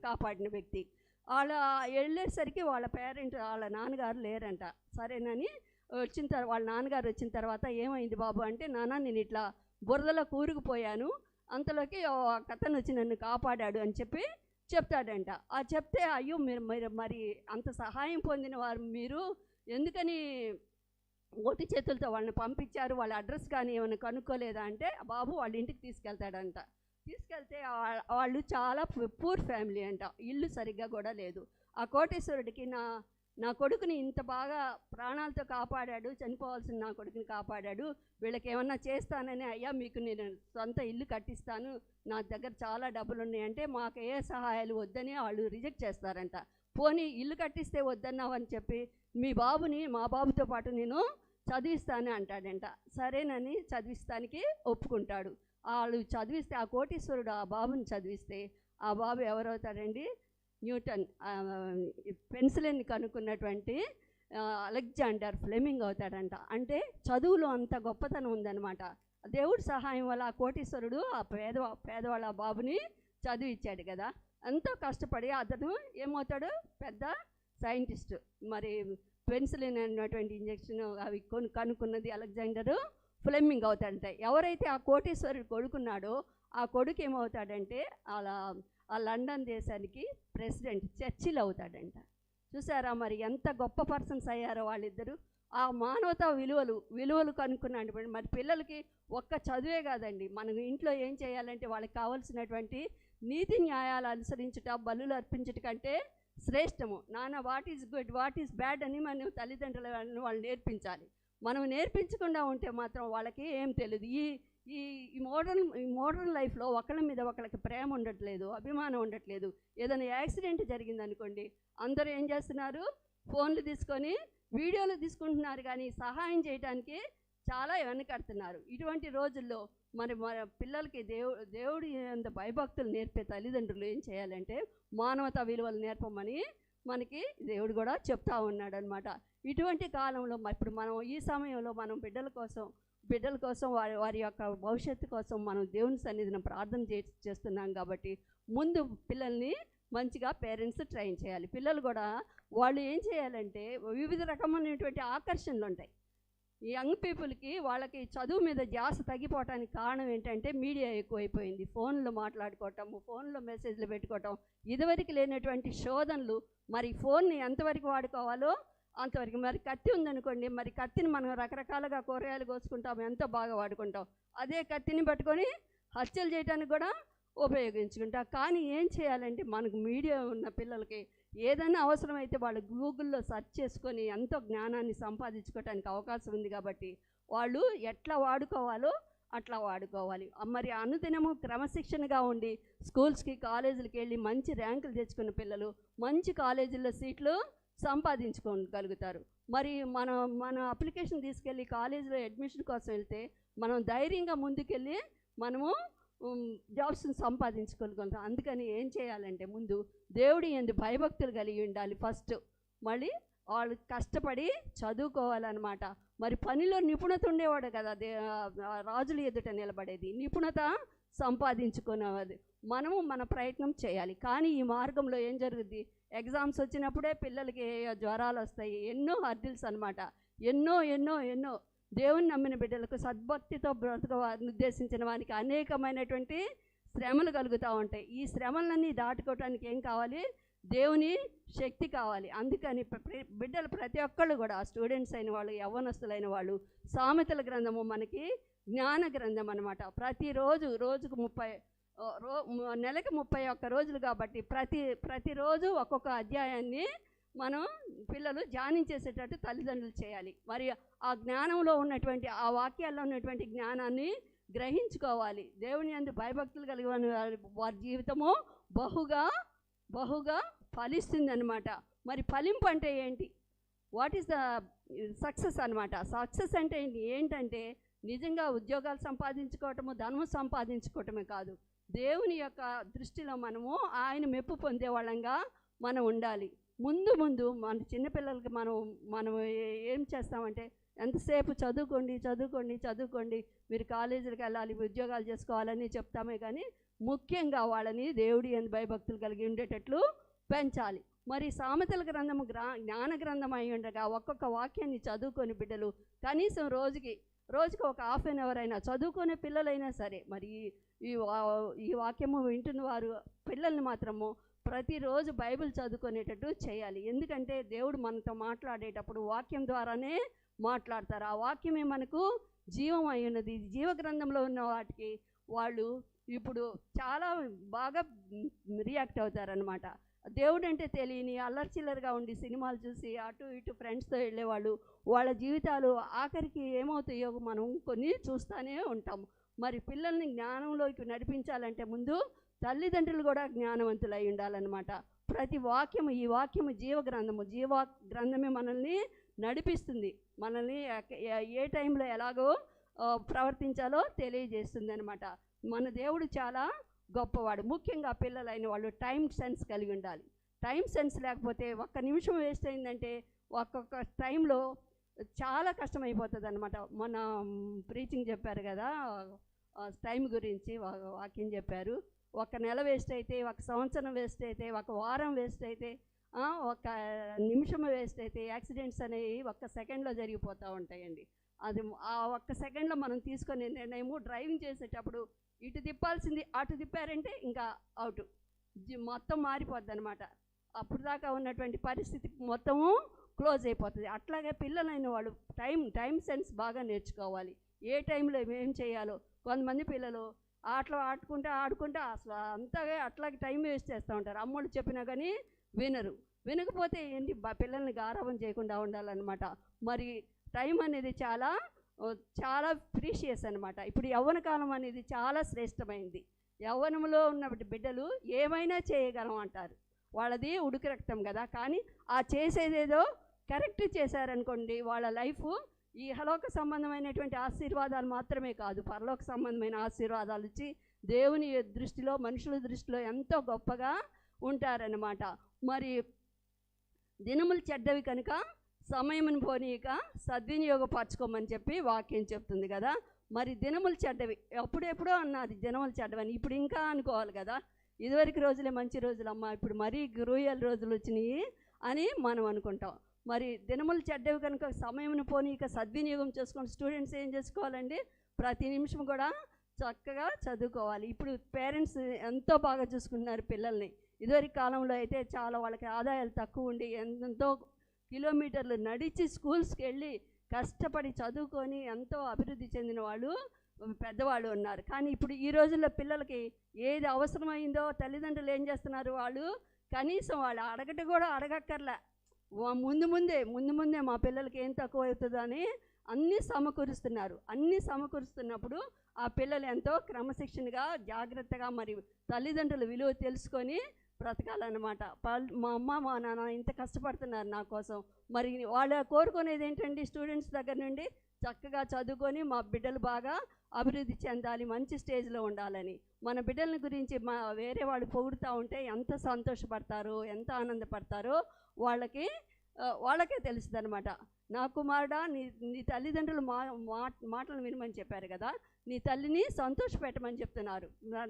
కాపాడిన వ్యక్తి. వాళ్ళ వెళ్ళేసరికి వాళ్ళ నాన్నగారు లేరంట. సరేనని వాళ్ళ నాన్నగారు వచ్చిన తర్వాత ఏమైంది బాబు అంటే, నాన్న నేను ఇట్లా బురదలో కూరుకుపోయాను, అంతలోకి కథను వచ్చి నన్ను కాపాడాడు అని చెప్తాడంట. చెప్తే అయ్యో మీరు మరి అంత సహాయం పొందిన వారు మీరు ఎందుకని ఒట్టి చేతులతో వాళ్ళని పంపించారు, వాళ్ళ అడ్రస్ కానీ ఏమైనా కనుక్కోలేదా అంటే బాబు వాళ్ళ ఇంటికి తీసుకెళ్తాడంట. తీసుకెళ్తే వాళ్ళు చాలా పూర్ ఫ్యామిలీ అంట, ఇల్లు సరిగ్గా కూడా లేదు. ఆ కోటేశ్వరుడికి నా కొడుకుని ఇంత బాగా ప్రాణాలతో కాపాడాడు, చనిపోవాల్సిన నా కొడుకుని కాపాడాడు, వీళ్ళకి ఏమన్నా చేస్తానని అయ్యా మీకు నేను సొంత ఇల్లు కట్టిస్తాను, నా దగ్గర చాలా డబ్బులు ఉన్నాయంటే మాకు ఏ సహాయాలు వద్దని వాళ్ళు రిజెక్ట్ చేస్తారంట. పోనీ ఇల్లు కట్టిస్తే వద్దన్నావని చెప్పి మా బాబుతో పాటు నేను చదివిస్తాను అంటాడంట. సరేనని చదివిస్తానికి ఒప్పుకుంటాడు. వాళ్ళు చదివిస్తే, ఆ కోటీశ్వరుడు ఆ బాబుని చదివిస్తే ఆ బాబు ఎవరవుతాడండి? న్యూటన్, పెన్సిలిన్ కనుక్కున్నటువంటి అలెగ్జాండర్ ఫ్లెమింగ్ అవుతాడంట. అంటే చదువులో అంత గొప్పతనం ఉందన్నమాట. దేవుడి సహాయం వల్ల ఆ కోటీశ్వరుడు ఆ పేదవాళ్ళ ఆ బాబుని చదివిచ్చాడు కదా. ఎంతో కష్టపడి అతను ఏమవుతాడు? పెద్ద సైంటిస్ట్. మరి పెన్సిలిన్ అన్నటువంటి ఇంజెక్షన్ అవి కనుక్కున్నది అలెగ్జాండరు ఫ్లెమింగ్ అవుతాడంట. ఎవరైతే ఆ కోటీశ్వరుడు కొడుకున్నాడో ఆ కొడుకు ఏమవుతాడంటే అలా ఆ లండన్ దేశానికి ప్రెసిడెంట్, చర్చిల్ అవుతాడంట. చూసారా మరి ఎంత గొప్ప పర్సన్స్ అయ్యారో వాళ్ళిద్దరు. ఆ మానవతా విలువలు కనుక్కున్నాడు. మరి పిల్లలకి ఒక్క చదువే కాదండి, మనం ఇంట్లో ఏం చేయాలంటే వాళ్ళకి కావాల్సినటువంటి నీతి న్యాయాలు అనుసరించుట, బలులు అర్పించుట కంటే శ్రేష్టము. నాన్న what is good, what is bad అని మనం తల్లిదండ్రులు వాళ్ళు నేర్పించాలి. మనం నేర్పించకుండా ఉంటే మాత్రం వాళ్ళకి ఏం తెలియదు. ఈ మోడర్న్ లైఫ్లో ఒకళ్ళ మీద ఒకళ్ళకి ప్రేమ ఉండట్లేదు, అభిమానం ఉండట్లేదు. ఏదైనా యాక్సిడెంట్ జరిగిందనుకోండి, అందరూ ఏం చేస్తున్నారు? ఫోన్లు తీసుకొని వీడియోలు తీసుకుంటున్నారు, కానీ సహాయం చేయడానికి చాలా వెనకడుతున్నారు. ఇటువంటి రోజుల్లో మన పిల్లలకి దేవుడి అంత భయభక్తులు నేర్పే తల్లిదండ్రులు ఏం చేయాలంటే మానవతా విలువలు నేర్పమని మనకి దేవుడు కూడా చెప్తా ఉన్నాడు అనమాట. ఇటువంటి కాలంలో ఇప్పుడు మనం ఈ సమయంలో మనం బిడ్డల కోసం వారి యొక్క భవిష్యత్తు కోసం మనం దేవుని సన్నిధిని ప్రార్థన చేస్తున్నాం. కాబట్టి ముందు పిల్లల్ని మంచిగా పేరెంట్స్ ట్రైన్ చేయాలి. పిల్లలు కూడా వాళ్ళు ఏం చేయాలంటే వివిధ రకమైనటువంటి ఆకర్షణలు ఉంటాయి. ఈ యంగ్ పీపుల్కి వాళ్ళకి చదువు మీద ధ్యాస తగ్గిపోవటానికి కారణం ఏంటంటే మీడియా ఎక్కువైపోయింది. ఫోన్లో మాట్లాడుకోవటము, ఫోన్లో మెసేజ్లు పెట్టుకోవటం, ఇదివరకు లేనటువంటి శోధనలు. మరి ఫోన్ని ఎంతవరకు వాడుకోవాలో అంతవరకు. మరి కత్తి ఉందనుకోండి, మరి కత్తిని మనం రకరకాలుగా కూరగాయలు కోసుకుంటాం, ఎంతో బాగా వాడుకుంటాం. అదే కత్తిని పట్టుకొని హత్యలు చేయడానికి కూడా ఉపయోగించుకుంటాం. కానీ ఏం చేయాలంటే మనకు మీడియా ఉన్న పిల్లలకి ఏదైనా అవసరమైతే వాళ్ళు గూగుల్లో సెర్చ్ చేసుకొని ఎంతో జ్ఞానాన్ని సంపాదించుకోవడానికి అవకాశం ఉంది. కాబట్టి వాళ్ళు ఎట్లా వాడుకోవాలో అట్లా వాడుకోవాలి. మరి అనుదినము క్రమశిక్షణగా ఉండి స్కూల్స్కి, కాలేజీలకి వెళ్ళి మంచి ర్యాంకులు తెచ్చుకున్న పిల్లలు మంచి కాలేజీల్లో సీట్లు సంపాదించుకోగలుగుతారు. మరి మన అప్లికేషన్ తీసుకెళ్ళి కాలేజీలో అడ్మిషన్ కోసం వెళ్తే మనం ధైర్యంగా ముందుకెళ్ళి మనము జాబ్స్ని సంపాదించుకోగలుగుతాం. అందుకని ఏం చేయాలంటే ముందు దేవుడి యందు భయభక్తులు కలిగి ఉండాలి ఫస్ట్. మళ్ళీ వాళ్ళు కష్టపడి చదువుకోవాలన్నమాట. మరి పనిలో నిపుణత ఉండేవాడు కదా రాజుల ఎదుట నిలబడేది, నిపుణత సంపాదించుకునేది. మనము మన ప్రయత్నం చేయాలి. కానీ ఈ మార్గంలో ఏం జరుగుద్ది? ఎగ్జామ్స్ వచ్చినప్పుడే పిల్లలకి జ్వరాలు వస్తాయి. ఎన్నో హర్డిల్స్ అనమాట. ఎన్నో దేవుని నమ్మిన బిడ్డలకు సద్భక్తితో బ్రతకవారిని ఉద్దేశించిన వారికి అనేకమైనటువంటి శ్రమలు కలుగుతూ ఉంటాయి. ఈ శ్రమలన్నీ దాటుకోవటానికి ఏం కావాలి? దేవుని శక్తి కావాలి. అందుకని బిడ్డలు ప్రతి ఒక్కళ్ళు కూడా, స్టూడెంట్స్ అయిన వాళ్ళు, యవ్వనస్తులైన వాళ్ళు, సామెతల గ్రంథము మనకి జ్ఞాన గ్రంథం అనమాట. ప్రతిరోజు నెలకి 31 రోజులు కాబట్టి ప్రతిరోజు ఒక్కొక్క అధ్యాయాన్ని మనం పిల్లలు ధ్యానించేసేటట్టు తల్లిదండ్రులు చేయాలి. మరి ఆ జ్ఞానంలో ఉన్నటువంటి, ఆ వాక్యాల్లో ఉన్నటువంటి జ్ఞానాన్ని గ్రహించుకోవాలి. దేవుని యందు భయభక్తులు కలిగిన వారి జీవితము బహుగా ఫలిస్తుంది అనమాట. మరి ఫలింపు అంటే ఏంటి? వాట్ ఈస్ ద సక్సెస్ అనమాట. సక్సెస్ అంటే ఏంటంటే నిజంగా ఉద్యోగాలు సంపాదించుకోవటము, ధనము సంపాదించుకోవటమే కాదు, దేవుని యొక్క దృష్టిలో మనము ఆయన మెప్పు పొందే వాళ్ళంగా మనం ఉండాలి. ముందు మన చిన్నపిల్లలకి మనం ఏం చేస్తామంటే ఎంతసేపు చదువుకోండి, మీరు కాలేజీలకు వెళ్ళాలి, ఉద్యోగాలు చేసుకోవాలని చెప్తామే. కానీ ముఖ్యంగా వాళ్ళని దేవుడి యందు భయభక్తులు కలిగి ఉండేటట్లు పెంచాలి. మరి సామెతల గ్రంథము జ్ఞాన గ్రంథం అయి ఉండగా ఒక్కొక్క వాక్యాన్ని చదువుకొని బిడ్డలు కనీసం రోజుకి ఒక హాఫ్ అన్ అవర్ అయినా చదువుకునే పిల్లలైనా సరే, మరి ఈ వాక్యము వింటున్న వారు పిల్లల్ని మాత్రము ప్రతిరోజు బైబిల్ చదువుకునేటట్టు చేయాలి. ఎందుకంటే దేవుడు మనతో మాట్లాడేటప్పుడు వాక్యం ద్వారానే మాట్లాడతారు. ఆ వాక్యమే మనకు జీవం అయి ఉన్నది. జీవ గ్రంథంలో ఉన్న వాటికి వాళ్ళు ఇప్పుడు చాలా బాగా రియాక్ట్ అవుతారనమాట. దేవుడు అంటే తెలియని అల్లర్చిల్లరగా ఉండి సినిమాలు చూసి అటు ఇటు ఫ్రెండ్స్తో వెళ్ళేవాళ్ళు, వాళ్ళ జీవితాలు ఆఖరికి ఏమవుతాయో మనం కొన్ని చూస్తూనే ఉంటాము. మరి పిల్లల్ని జ్ఞానంలోకి నడిపించాలంటే ముందు తల్లిదండ్రులు కూడా జ్ఞానవంతులై ఉండాలన్నమాట. ప్రతి వాక్యము, ఈ వాక్యము జీవ గ్రంథమే మనల్ని నడిపిస్తుంది, మనల్ని ఏ టైంలో ఎలాగో ప్రవర్తించాలో తెలియజేస్తుంది అనమాట. మన దేవుడు చాలా గొప్పవాడు. ముఖ్యంగా పిల్లలైన వాళ్ళు టైం సెన్స్ కలిగి ఉండాలి. టైం సెన్స్ లేకపోతే ఒక్క నిమిషం వేస్ట్ అయిందంటే ఒక్కొక్క టైంలో చాలా కష్టమైపోతుంది అనమాట. మన ప్రీచింగ్ చెప్పారు కదా టైం గురించి వాక్యం చెప్పారు. ఒక నెల వేస్ట్ అయితే, ఒక సంవత్సరం వేస్ట్ అయితే, ఒక వారం వేస్ట్ అయితే, ఒక నిమిషం వేస్ట్ అయితే యాక్సిడెంట్స్ అనేవి ఒక్క సెకండ్లో జరిగిపోతూ ఉంటాయండి. అది ఆ ఒక్క సెకండ్లో మనం తీసుకునే నిర్ణయము డ్రైవింగ్ చేసేటప్పుడు ఇటు తిప్పాల్సింది అటు తిప్పారంటే ఇంకా అవుట్, మొత్తం మారిపోద్ది అనమాట. అప్పుడు దాకా ఉన్నటువంటి పరిస్థితి మొత్తము క్లోజ్ అయిపోతుంది. అట్లాగే పిల్లలైన వాళ్ళు టైం సెన్స్ బాగా నేర్చుకోవాలి. ఏ టైంలో ఏం చేయాలో. కొంతమంది పిల్లలు ఆటలు ఆడుకుంటా అసలు అంతగా అట్లాగే టైం వేస్ట్ చేస్తూ ఉంటారు. అమ్మోళ్ళు చెప్పినా కానీ వినరు. వినకపోతే ఏంటి, పిల్లల్ని గారాబం చేయకుండా ఉండాలన్నమాట. మరి టైం అనేది చాలా చాలా ప్రీషియస్ అనమాట. ఇప్పుడు యవ్వన కాలం అనేది చాలా శ్రేష్టమైంది. యవ్వనంలో ఉన్న బిడ్డలు ఏమైనా చేయగలం అంటారు. వాళ్ళది ఉడుకు రక్తం కదా. కానీ ఆ చేసేదేదో కరెక్ట్ చేశారనుకోండి, వాళ్ళ లైఫ్ ఈ ఇహలోక సంబంధమైనటువంటి ఆశీర్వాదాలు మాత్రమే కాదు, పరలోక సంబంధమైన ఆశీర్వాదాలు ఇచ్చి దేవుని దృష్టిలో, మనుషుల దృష్టిలో ఎంతో గొప్పగా ఉంటారన్నమాట. మరి దినములు చెడ్డవి కనుక సమయమును పోనీయక సద్వినియోగపరచుకోమని చెప్పి వాక్యం చెప్తుంది కదా. మరి దినములు చెడ్డవి, ఎప్పుడెప్పుడో అన్నది దినములు చెడ్డవని, ఇప్పుడు ఇంకా అనుకోవాలి కదా. ఇదివరకు రోజులే మంచి రోజులు అమ్మా, ఇప్పుడు మరీ క్రూయల్ రోజులు వచ్చినాయి అని మనం అనుకుంటాం. మరి దినములు చెడ్డవి కనుక సమయమును పోనీయక సద్వినియోగం చేసుకొని స్టూడెంట్స్ ఏం చేసుకోవాలండి, ప్రతి నిమిషం కూడా చక్కగా చదువుకోవాలి. ఇప్పుడు పేరెంట్స్ ఎంతో బాగా చూసుకుంటున్నారు పిల్లల్ని. ఇదివరకు కాలంలో అయితే చాలా వాళ్ళకి ఆదాయాలు తక్కువ ఉండి ఎంతో కిలోమీటర్లు నడిచి స్కూల్స్కి వెళ్ళి కష్టపడి చదువుకొని ఎంతో అభివృద్ధి చెందిన వాళ్ళు పెద్దవాళ్ళు ఉన్నారు. కానీ ఇప్పుడు ఈ రోజుల్లో పిల్లలకి ఏది అవసరమైందో తల్లిదండ్రులు ఏం చేస్తున్నారు, వాళ్ళు కనీసం వాళ్ళు అడగట కూడా అడగక్కర్లే, ముందు ముందే మా పిల్లలకి ఏం తక్కువ అవుతుందో అని అన్నీ సమకూరుస్తున్నారు. అన్నీ సమకూరుస్తున్నప్పుడు ఆ పిల్లలు ఎంతో క్రమశిక్షణగా జాగ్రత్తగా మరి తల్లిదండ్రుల విలువ తెలుసుకొని బ్రతకాలన్నమాట. మా అమ్మ మా నాన్న ఇంత కష్టపడుతున్నారు నా కోసం, మరి వాళ్ళు కోరుకునేది ఏంటండి, స్టూడెంట్స్ దగ్గర నుండి చక్కగా చదువుకొని మా బిడ్డలు బాగా అభివృద్ధి చెందాలి, మంచి స్టేజ్లో ఉండాలని. మన బిడ్డల గురించి వేరే వాళ్ళు పొగుడుతూ ఉంటే ఎంత సంతోషపడతారో, ఎంత ఆనందపడతారో వాళ్ళకే తెలుస్తుంది అనమాట. నా కుమారుడా, నీ తల్లిదండ్రులు మాటలు వినమని చెప్పారు కదా, నీ తల్లిని సంతోషపెట్టమని చెప్తున్నారు.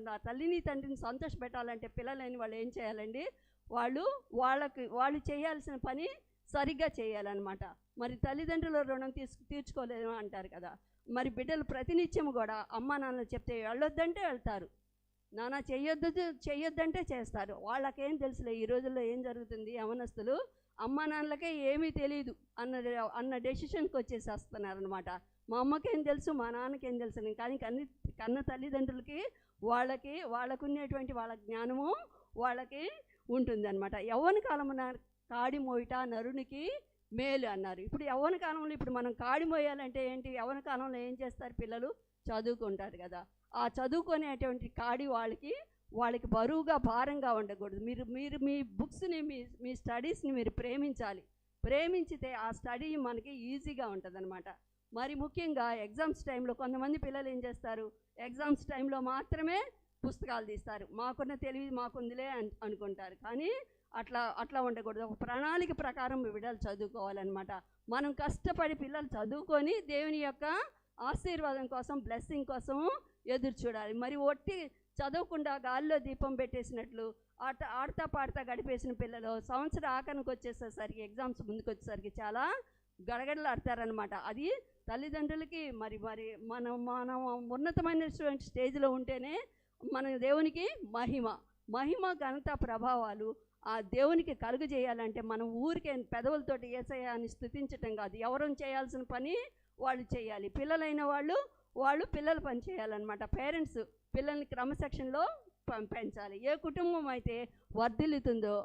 నా తల్లిని తండ్రిని సంతోషపెట్టాలంటే పిల్లలని వాళ్ళు ఏం చేయాలండి, వాళ్ళు చేయాల్సిన పని సరిగ్గా చేయాలన్నమాట. మరి తల్లిదండ్రుల రుణం తీర్చుకోలేము అంటారు కదా. మరి బిడ్డలు ప్రతినిత్యం కూడా అమ్మా నాన్న చెప్తే వెళ్ళొద్దంటే వెళ్తారు, నాన్న చెయ్యొద్దంటే చేస్తారు. వాళ్ళకేం తెలుసులే, ఈ రోజుల్లో ఏం జరుగుతుంది, యవనస్తులు అమ్మా నాన్నలకే ఏమీ తెలియదు అన్న డెసిషన్కి వచ్చేసేస్తున్నారనమాట. మా అమ్మకేం తెలుసు, మా నాన్నకేం తెలుసు అని. కానీ కన్న తల్లిదండ్రులకి వాళ్ళకున్నటువంటి వాళ్ళ జ్ఞానము వాళ్ళకి ఉంటుందన్నమాట. యవ్వన కాలమున కాడి మోయిట నరునికి మేలు అన్నారు. ఇప్పుడు యవ్వన కాలంలో ఇప్పుడు మనం కాడి మోయాలంటే ఏంటి, యవ్వన కాలంలో ఏం చేస్తారు, పిల్లలు చదువుకుంటారు కదా. ఆ చదువుకునేటువంటి కాడి వాళ్ళకి బరువుగా భారంగా ఉండకూడదు. మీరు మీ బుక్స్ని మీ స్టడీస్ని మీరు ప్రేమించితే ఆ స్టడీ మనకి ఈజీగా ఉంటుంది అనమాట. మరి ముఖ్యంగా ఎగ్జామ్స్ టైంలో కొంతమంది పిల్లలు ఏం చేస్తారు, ఎగ్జామ్స్ టైంలో మాత్రమే పుస్తకాలు తీస్తారు, మాకున్న తెలివి మాకుందిలే అనుకుంటారు. కానీ అట్లా ఉండకూడదు. ఒక ప్రణాళిక ప్రకారం బిడ్డలు చదువుకోవాలన్నమాట. మనం కష్టపడి పిల్లలు చదువుకొని దేవుని యొక్క ఆశీర్వాదం కోసం, బ్లెస్సింగ్ కోసం ఎదురు చూడాలి. మరి ఒట్టి చదవకుండా గాలిలో దీపం పెట్టేసినట్లు ఆడతా పాడతా గడిపేసిన పిల్లలు సంవత్సరం ఆఖరికి వచ్చేసేసరికి, ఎగ్జామ్స్ ముందుకు వచ్చేసరికి చాలా గడగడలాడతారనమాట. అది తల్లిదండ్రులకి మరి మనం ఉన్నతమైనటువంటి స్టేజ్లో ఉంటేనే మన దేవునికి మహిమ ఘనత ప్రభావాలు ఆ దేవునికి కలుగు చేయాలంటే మనం ఊరికే పెదవులతోటి యేసయ్య అని స్తుతించటం కాదు, ఎవరు చేయాల్సిన పని వాళ్ళు చేయాలి. పిల్లలైన వాళ్ళు పిల్లల పని చేయాలన్నమాట. పేరెంట్స్ పిల్లల్ని క్రమశిక్షణలో పెంచాలి. ఏ కుటుంబం అయితే వర్ధిల్లుతుందో,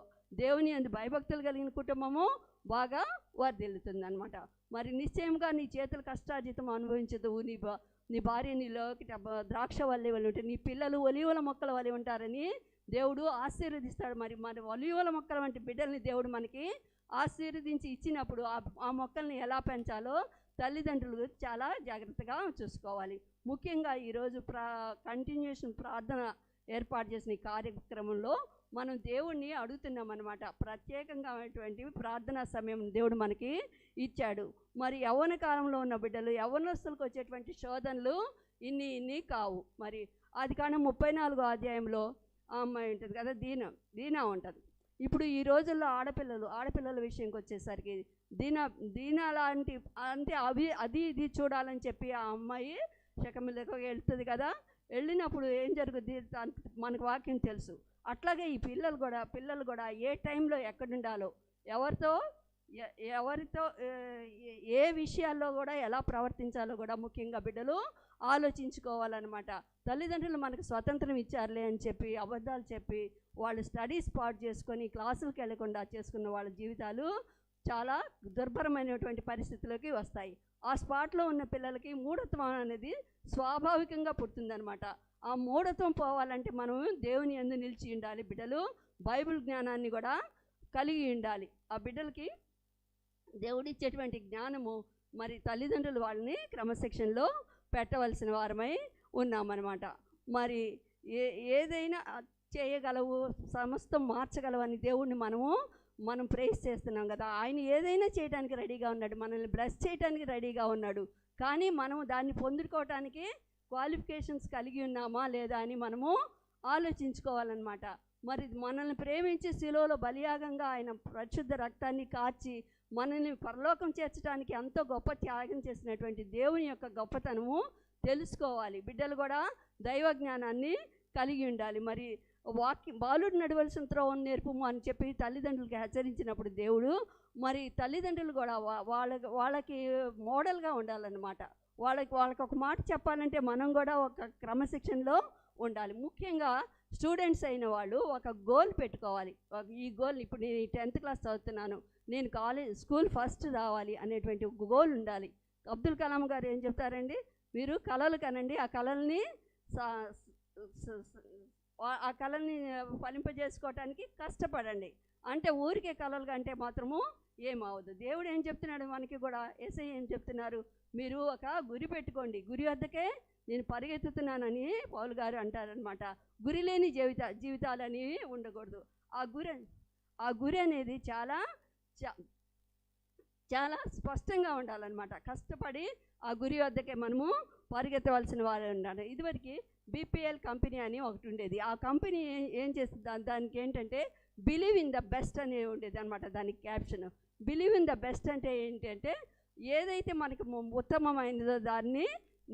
దేవుని యందు భయభక్తులు కలిగిన కుటుంబము బాగా వర్ధిల్లుతుంది అనమాట. మరి నిశ్చయంగా నీ చేతుల కష్టార్జితం అనుభవించదు, నీ భార్య నీలో ద్రాక్ష వల్లే వాళ్ళు ఉంటారు, నీ పిల్లలు ఒలీవల మొక్కల వల్లే ఉంటారని దేవుడు ఆశీర్వదిస్తాడు. మరి ఒలీవల మొక్కల వంటి బిడ్డల్ని దేవుడు మనకి ఆశీర్వదించి ఇచ్చినప్పుడు ఆ మొక్కల్ని ఎలా పెంచాలో తల్లిదండ్రులు చాలా జాగ్రత్తగా చూసుకోవాలి. ముఖ్యంగా ఈరోజు కంటిన్యూషన్ ప్రార్థన ఏర్పాటు చేసిన ఈ కార్యక్రమంలో మనం దేవుణ్ణి అడుగుతున్నామన్నమాట. ప్రత్యేకంగా ప్రార్థనా సమయం దేవుడు మనకి ఇచ్చాడు. మరి యవ్వన కాలంలో ఉన్న బిడ్డలు, యవ్వనస్తులకు వచ్చేటువంటి శోధనలు ఇన్ని కావు. మరి ఆదికాండం 34వ అధ్యాయంలో ఆ అమ్మాయి ఉంటుంది కదా, దీనా ఉంటుంది. ఇప్పుడు ఈ రోజుల్లో ఆడపిల్లల విషయంకి వచ్చేసరికి దీనా లాంటి అంటే అది ఇది చూడాలని చెప్పి ఆ అమ్మాయి శకమిలకు వెళ్తుంది కదా. వెళ్ళినప్పుడు ఏం జరుగుద్ది మనకు వాక్యం తెలుసు. అట్లాగే ఈ పిల్లలు కూడా ఏ టైంలో ఎక్కడుండాలో, ఎవరితో ఏ విషయాల్లో కూడా ఎలా ప్రవర్తించాలో కూడా ముఖ్యంగా బిడ్డలు ఆలోచించుకోవాలన్నమాట. తల్లిదండ్రులు మనకు స్వతంత్రం ఇచ్చారులే అని చెప్పి అబద్ధాలు చెప్పి వాళ్ళు స్టడీస్ పాటు చేసుకొని క్లాసులకు వెళ్లకుండా చేసుకున్న వాళ్ళ జీవితాలు చాలా దుర్భరమైనటువంటి పరిస్థితుల్లోకి వస్తాయి. ఆ స్పాట్లో ఉన్న పిల్లలకి మూఢత్వం అనేది స్వాభావికంగా పుడుతుందనమాట. ఆ మూఢత్వం పోవాలంటే మనం దేవుని యందు నిలిచి ఉండాలి. బిడ్డలు బైబిల్ జ్ఞానాన్ని కూడా కలిగి ఉండాలి. ఆ బిడ్డలకి దేవుడిచ్చేటువంటి జ్ఞానము మరి తల్లిదండ్రులు వాళ్ళని క్రమశిక్షణలో పెట్టవలసిన వారమై ఉన్నామన్నమాట. మరి ఏదైనా చేయగలవు, సమస్తం మార్చగలవు అని దేవుణ్ణి మనం ప్రేస్ చేస్తున్నాం కదా. ఆయన ఏదైనా చేయడానికి రెడీగా ఉన్నాడు, మనల్ని బ్లెస్ చేయడానికి రెడీగా ఉన్నాడు. కానీ మనం దాన్ని పొందుకోవటానికి క్వాలిఫికేషన్స్ కలిగి ఉన్నామా లేదా అని మనము ఆలోచించుకోవాలన్నమాట. మరి మనల్ని ప్రేమించి శిలువలో బలియాగంగా ఆయన పరిశుద్ధ రక్తాన్ని కార్చి మనల్ని పరలోకం చేర్చడానికి ఎంతో గొప్ప త్యాగం చేసినటువంటి దేవుని యొక్క గొప్పతనము తెలుసుకోవాలి. బిడ్డలు కూడా దైవ జ్ఞానాన్ని కలిగి ఉండాలి. మరి బాలుడు నడవలసిన త్రోవను నేర్పుము అని చెప్పి తల్లిదండ్రులకి హెచ్చరించినప్పుడు దేవుడు మరి తల్లిదండ్రులు కూడా వాళ్ళకి మోడల్గా ఉండాలన్నమాట. వాళ్ళకి ఒక మాట చెప్పాలంటే మనం కూడా ఒక క్రమశిక్షణలో ఉండాలి. ముఖ్యంగా స్టూడెంట్స్ అయిన వాళ్ళు ఒక గోల్ పెట్టుకోవాలి. ఈ గోల్, ఇప్పుడు నేను 10th క్లాస్ చదువుతున్నాను, నేను స్కూల్ ఫస్ట్ రావాలి అనేటువంటి ఒక గోల్ ఉండాలి. అబ్దుల్ కలాం గారు ఏం చెప్తారండి, మీరు కళలు కనండి, ఆ కళల్ని ఫలింపజేసుకోవటానికి కష్టపడండి. అంటే ఊరికే కళలు కంటే మాత్రము ఏమవదు. దేవుడు ఏం చెప్తున్నాడు మనకి కూడా, యేసయ్య ఏం చెప్తున్నారు, మీరు ఒక గురి పెట్టుకోండి, గురి వద్దకే నేను పరిగెత్తుతున్నానని పౌలు గారు అంటారనమాట. గురి లేని జీవితాలని ఉండకూడదు. ఆ గురి అనేది చాలా స్పష్టంగా ఉండాలన్నమాట. కష్టపడి ఆ గురి వద్దకే మనము పరిగెత్తవలసిన వారు ఉండాలి. ఇదివరకు BPL కంపెనీ అని ఒకటి ఉండేది. ఆ కంపెనీ ఏం చేస్తుంది, దానికి ఏంటంటే బిలీవ్ ఇన్ ద బెస్ట్ అని ఉండేది అనమాట. దానికి caption believe in the best అంటే ఏంటంటే ఏదైతే మనకి ఉత్తమమైనదో దాన్ని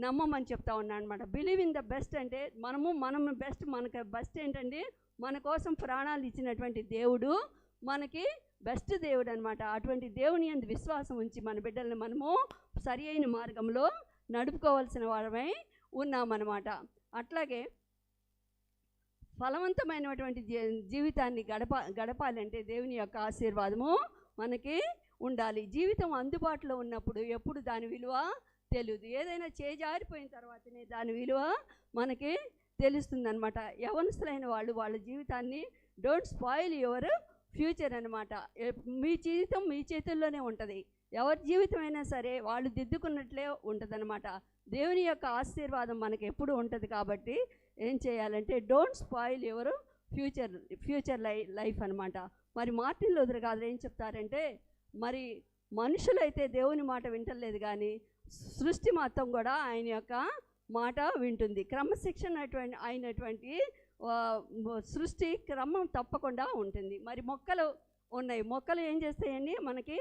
నమ్మమని చెప్తా ఉన్నాను అనమాట. బిలీవ్ ఇన్ ద బెస్ట్ అంటే మనం బెస్ట్, మనకు బెస్ట్ ఏంటంటే మన కోసం ప్రాణాలు ఇచ్చినటువంటి దేవుడు మనకి బెస్ట్ దేవుడు అనమాట. అటువంటి దేవుని యందు విశ్వాసం ఉంచి మన బిడ్డల్ని మనము సరి అయిన మార్గంలో నడుపుకోవాల్సిన వారమై ఉన్నామన్నమాట. అట్లాగే ఫలవంతమైనటువంటి జీవితాన్ని గడపాలంటే దేవుని యొక్క ఆశీర్వాదము మనకి ఉండాలి. జీవితం అందుబాటులో ఉన్నప్పుడు ఎప్పుడు దాని విలువ తెలియదు. ఏదైనా చేజారిపోయిన తర్వాతనే దాని విలువ మనకి తెలుస్తుంది అనమాట. యవనస్తులైన వాళ్ళు వాళ్ళ జీవితాన్ని డోంట్ స్పాయిల్ యువర్ ఫ్యూచర్ అనమాట. మీ జీవితం మీ చేతుల్లోనే ఉంటుంది. ఎవరి జీవితం అయినా సరే వాళ్ళు దిద్దుకున్నట్లే ఉంటుందన్నమాట. దేవుని యొక్క ఆశీర్వాదం మనకి ఎప్పుడు ఉంటుంది. కాబట్టి ఏం చేయాలంటే don't spoil your future life అనమాట. మరి మార్టిన్ లూథర్ గారు ఏం చెప్తారంటే, మరి మనుషులైతే దేవుని మాట వింటలేదు కానీ సృష్టి మొత్తం కూడా ఆయన యొక్క మాట వింటుంది. క్రమశిక్షణ అయినటువంటి సృష్టి క్రమం తప్పకుండా ఉంటుంది. మరి మొక్కలు ఉన్నాయి, మొక్కలు ఏం చేస్తాయండి, మనకి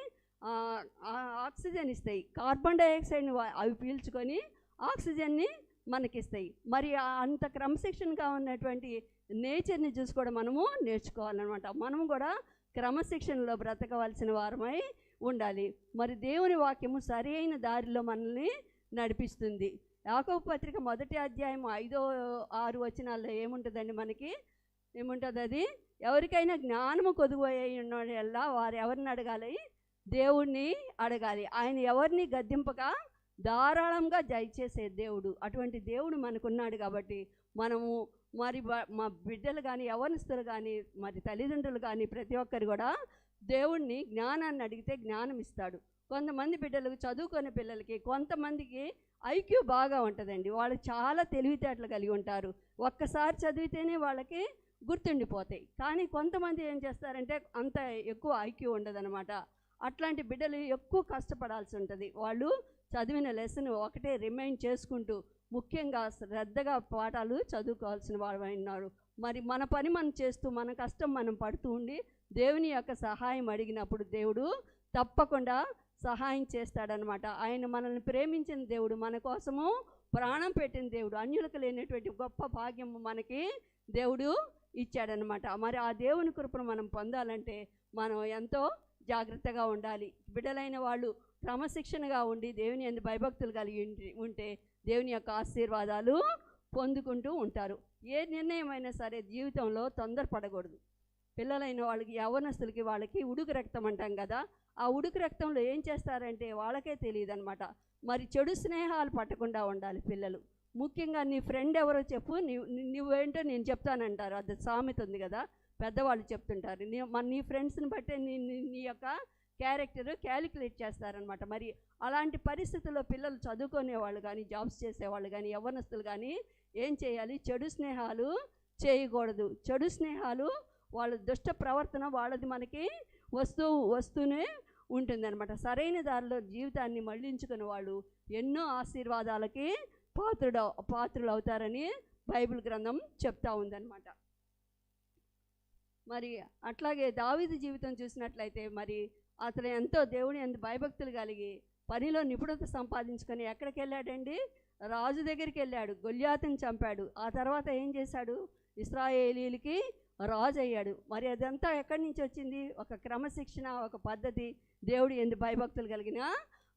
ఆక్సిజన్ ఇస్తాయి. కార్బన్ డైఆక్సైడ్ని అవి పీల్చుకొని ఆక్సిజన్ని మనకిస్తాయి. మరి అంత క్రమశిక్షణగా ఉన్నటువంటి నేచర్ని చూసి కూడా మనము నేర్చుకోవాలన్నమాట. మనము కూడా క్రమశిక్షణలో బ్రతకవలసిన వారమై ఉండాలి. మరి దేవుని వాక్యము సరి అయిన దారిలో మనల్ని నడిపిస్తుంది. యాకోబు పత్రిక 1వ అధ్యాయం 5-6 వచనాల్లో ఏముంటుందండి, మనకి ఏముంటుంది, అది ఎవరికైనా జ్ఞానము కొదువయ్యి ఉన్నలా వారు ఎవరిని అడగాలి, దేవుణ్ణి అడగాలి. ఆయన ఎవరిని గద్దింపగా ధారాళంగా దయచేసే దేవుడు. అటువంటి దేవుడు మనకున్నాడు. కాబట్టి మనము మరి మా బిడ్డలు కానీ యవనస్తులు కానీ మరి తల్లిదండ్రులు కానీ ప్రతి ఒక్కరు కూడా దేవుణ్ణి జ్ఞానాన్ని అడిగితే జ్ఞానం ఇస్తాడు. కొంతమంది బిడ్డలకు, చదువుకునే పిల్లలకి, కొంతమందికి ఐక్యూ బాగా ఉంటుందండి. వాళ్ళు చాలా తెలివితేటలు కలిగి ఉంటారు. ఒక్కసారి చదివితేనే వాళ్ళకి గుర్తుండిపోతాయి. కానీ కొంతమంది ఏం చేస్తారంటే అంత ఎక్కువ ఐక్యూ ఉండదన్నమాట. అట్లాంటి బిడ్డలు ఎక్కువ కష్టపడాల్సి ఉంటుంది. వాళ్ళు చదివిన లెసన్ ఒకటే రిమైండ్ చేసుకుంటూ ముఖ్యంగా శ్రద్ధగా పాఠాలు చదువుకోవాల్సిన వాళ్ళు ఉన్నారు. మరి మన పని మనం చేస్తూ, మన కష్టం మనం పడుతూ ఉండి దేవుని యొక్క సహాయం అడిగినప్పుడు దేవుడు తప్పకుండా సహాయం చేస్తాడనమాట. ఆయన మనల్ని ప్రేమించిన దేవుడు, మన కోసము ప్రాణం పెట్టిన దేవుడు, అన్యులకు లేనటువంటి గొప్ప భాగ్యం మనకి దేవుడు ఇచ్చాడనమాట. మరి ఆ దేవుని కృపను మనం పొందాలంటే మనం ఎంతో జాగ్రత్తగా ఉండాలి. బిడ్డలైన వాళ్ళు క్రమశిక్షణగా ఉండి దేవుని యందు భయభక్తులు కలిగి ఉంటే దేవుని యొక్క ఆశీర్వాదాలు పొందుకుంటూ ఉంటారు. ఏ నిర్ణయం అయినా సరే జీవితంలో తొందరపడకూడదు. పిల్లలైన వాళ్ళకి, యవ్వనస్తులకి, వాళ్ళకి ఉడుకు రక్తం అంటాం కదా, ఆ ఉడుకు రక్తంలో ఏం చేస్తారంటే వాళ్ళకే తెలియదు అనమాట. మరి చెడు స్నేహాలు పట్టకుండా ఉండాలి పిల్లలు. ముఖ్యంగా నీ ఫ్రెండ్ ఎవరో చెప్పు, నువ్వేంటో నేను చెప్తానంటారు. అది సామెత ఉంది కదా, పెద్దవాళ్ళు చెప్తుంటారు. నీ ఫ్రెండ్స్ని బట్టే నీ యొక్క క్యారెక్టర్ క్యాలిక్యులేట్ చేస్తారనమాట. మరి అలాంటి పరిస్థితుల్లో పిల్లలు చదువుకునే వాళ్ళు కానీ, జాబ్స్ చేసేవాళ్ళు కానీ, యవ్వనస్తులు కానీ ఏం చేయాలి? చెడు స్నేహాలు చేయకూడదు. చెడు స్నేహాలు, వాళ్ళ దుష్ట ప్రవర్తన వాళ్ళది మనకి వస్తూనే ఉంటుందన్నమాట. సరైన దారిలో జీవితాన్ని మళ్లించుకుని వాళ్ళు ఎన్నో ఆశీర్వాదాలకి పాత్రులు అవుతారని బైబిల్ గ్రంథం చెప్తా ఉందన్నమాట. మరి అట్లాగే దావీదు జీవితం చూసినట్లయితే మరి అతను ఎంతో దేవుని యందు భయభక్తులు కలిగి పనిలో నిపుణత సంపాదించుకొని ఎక్కడికి వెళ్ళాడండి? రాజు దగ్గరికి వెళ్ళాడు, గొల్యాతుని చంపాడు. ఆ తర్వాత ఏం చేశాడు? ఇశ్రాయేలీలకి రాజు అయ్యాడు. మరి అదంతా ఎక్కడి నుంచి వచ్చింది? ఒక క్రమశిక్షణ, ఒక పద్ధతి, దేవుడి యందు భయభక్తులు కలిగిన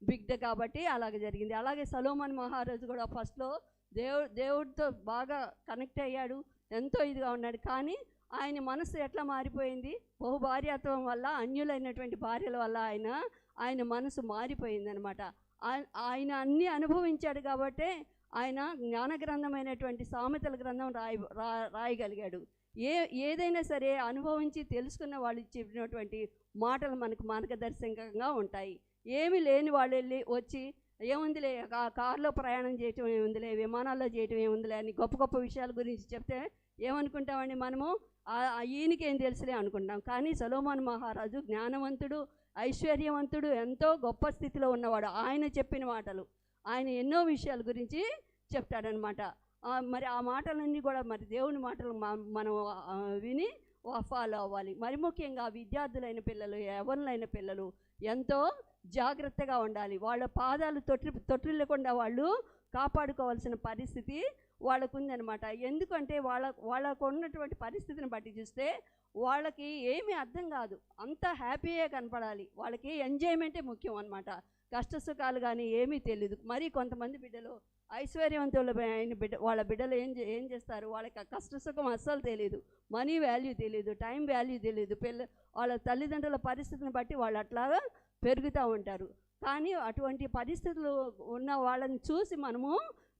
బిడ్డ కాబట్టి అలాగ జరిగింది. అలాగే సొలొమోను మహారాజు కూడా ఫస్ట్లో దేవుడితో బాగా కనెక్ట్ అయ్యాడు, ఎంతో ఇదిగా ఉన్నాడు. కానీ ఆయన మనసు ఎట్లా మారిపోయింది? బహుభార్యాత్వం వల్ల, అన్యులైనటువంటి భార్యల వల్ల ఆయన మనసు మారిపోయిందనమాట. ఆయన అన్నీ అనుభవించాడు కాబట్టే ఆయన జ్ఞాన గ్రంథమైనటువంటి సామెతల గ్రంథం రాయగలిగాడు. ఏదైనా సరే అనుభవించి తెలుసుకున్న వాళ్ళు చెప్పినటువంటి మాటలు మనకు మార్గదర్శకంగా ఉంటాయి. ఏమీ లేని వాళ్ళు వచ్చి ఏముందిలే, ఆ కారులో ప్రయాణం చేయటం ఏముందిలే, విమానాల్లో చేయటం ఏముందిలే అని గొప్ప గొప్ప విషయాల గురించి చెప్తే ఏమనుకుంటామండి? మనము ఈయనకేం తెలుసులే అనుకుంటాం. కానీ సొలొమోను మహారాజు జ్ఞానవంతుడు, ఐశ్వర్యవంతుడు, ఎంతో గొప్ప స్థితిలో ఉన్నవాడు. ఆయన చెప్పిన మాటలు, ఆయన ఎన్నో విషయాల గురించి చెప్తాడనమాట. మరి ఆ మాటలన్నీ కూడా మరి దేవుని మాటలు మనం విని ఫాలో అవ్వాలి. మరి ముఖ్యంగా విద్యార్థులైన పిల్లలు, యవ్వనులైన పిల్లలు ఎంతో జాగ్రత్తగా ఉండాలి. వాళ్ళ పాదాలు తొట్టిల్లకుండా వాళ్ళు కాపాడుకోవాల్సిన పరిస్థితి వాళ్ళకు ఉందన్నమాట. ఎందుకంటే వాళ్ళకు ఉన్నటువంటి పరిస్థితిని బట్టి చూస్తే వాళ్ళకి ఏమీ అర్థం కాదు, అంతా హ్యాపీయే కనపడాలి. వాళ్ళకి ఎంజాయ్మెంటే ముఖ్యం అనమాట. కష్ట సుఖాలు కానీ ఏమీ తెలియదు. మరి కొంతమంది బిడ్డలు ఐశ్వర్యవంతుల వాళ్ళ బిడ్డలు ఏం చేస్తారు? వాళ్ళకి కష్ట సుఖం అస్సలు తెలియదు, మనీ వాల్యూ తెలియదు, టైం వాల్యూ తెలియదు. వాళ్ళ తల్లిదండ్రుల పరిస్థితిని బట్టి వాళ్ళు అట్లాగా పెరుగుతూ ఉంటారు. కానీ అటువంటి పరిస్థితులు ఉన్న వాళ్ళని చూసి మనము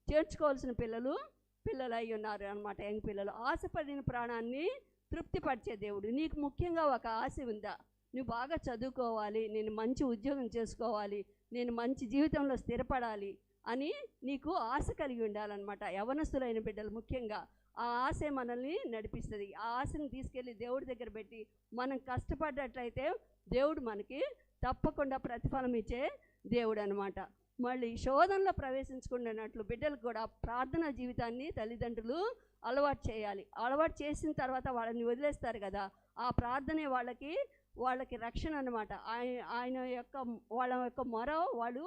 చేర్చుకోవాల్సిన పిల్లలు అయి ఉన్నారు అనమాట. యంగ్ పిల్లలు ఆశపడిన ప్రాణాన్ని తృప్తిపరిచే దేవుడు. నీకు ముఖ్యంగా ఒక ఆశ ఉందా? నువ్వు బాగా చదువుకోవాలి, నేను మంచి ఉద్యోగం చేసుకోవాలి, నేను మంచి జీవితంలో స్థిరపడాలి అని నీకు ఆశ కలిగి ఉండాలన్నమాట. యవ్వనస్తులైన బిడ్డలు ముఖ్యంగా ఆ ఆశే మనల్ని నడిపిస్తుంది. ఆ ఆశని తీసుకెళ్ళి దేవుడి దగ్గర పెట్టి మనం కష్టపడ్డట్లయితే దేవుడు మనకి తప్పకుండా ప్రతిఫలం ఇచ్చే దేవుడు అనమాట. మళ్ళీ శోధనలో ప్రవేశించుకున్నట్లు బిడ్డలకు కూడా ప్రార్థనా జీవితాన్ని తల్లిదండ్రులు అలవాటు చేయాలి. అలవాటు చేసిన తర్వాత వాళ్ళని వదిలేస్తారు కదా, ఆ ప్రార్థనే వాళ్ళకి రక్షణ అనమాట. వాళ్ళ యొక్క మొర వాళ్ళు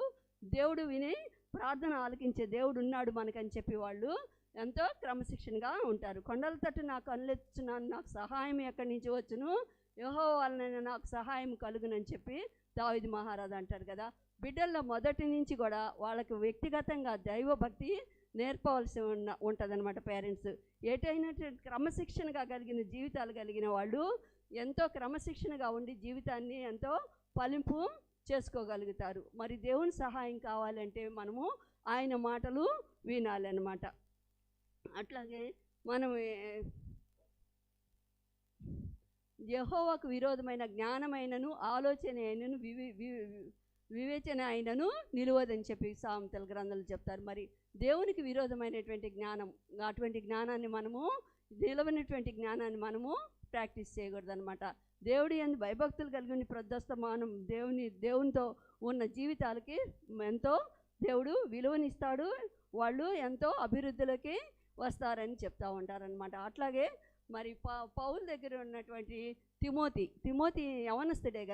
దేవుడు విని ప్రార్థన ఆలకించే దేవుడు ఉన్నాడు మనకని చెప్పి వాళ్ళు ఎంతో క్రమశిక్షణగా ఉంటారు. కొండల తట్టు నాకు కనులెత్తుచున్నాను, నాకు సహాయం ఎక్కడి నుంచి వచ్చును, యెహోవా వలన నాకు సహాయం కలుగునని చెప్పి దావీదు మహారాజు అంటారు కదా. బిడ్డల్లో మొదటి నుంచి కూడా వాళ్ళకి వ్యక్తిగతంగా దైవభక్తి నేర్పవలసి ఉంటుందన్నమాట. పేరెంట్స్ ఏటైనా క్రమశిక్షణగా కలిగిన జీవితాలు కలిగిన వాళ్ళు ఎంతో క్రమశిక్షణగా ఉండి జీవితాన్ని ఎంతో ఫలింపు చేసుకోగలుగుతారు. మరి దేవుని సహాయం కావాలంటే మనము ఆయన మాటలు వినాలన్నమాట. అట్లాగే యెహోవాకు విరోధమైన జ్ఞానమైనను ఆలోచన అయినను వివేచన అయినను నిలువదని చెప్పి సామెతల గ్రంథాలు చెప్తారు. మరి దేవునికి విరోధమైనటువంటి జ్ఞానం, అటువంటి జ్ఞానాన్ని మనము, నిలవనటువంటి జ్ఞానాన్ని మనము ప్రాక్టీస్ చేయకూడదు అనమాట. దేవుడి యందు భయభక్తులు కలిగిన ప్రదస్తమానం దేవునితో ఉన్న జీవితాలకి ఎంతో దేవుడు విలువనిస్తాడు. వాళ్ళు ఎంతో అభివృద్ధిలోకి వస్తారని చెప్తూ ఉంటారనమాట. అట్లాగే మరి పౌలు దగ్గర ఉన్నటువంటి తిమోతి యవనస్తుడే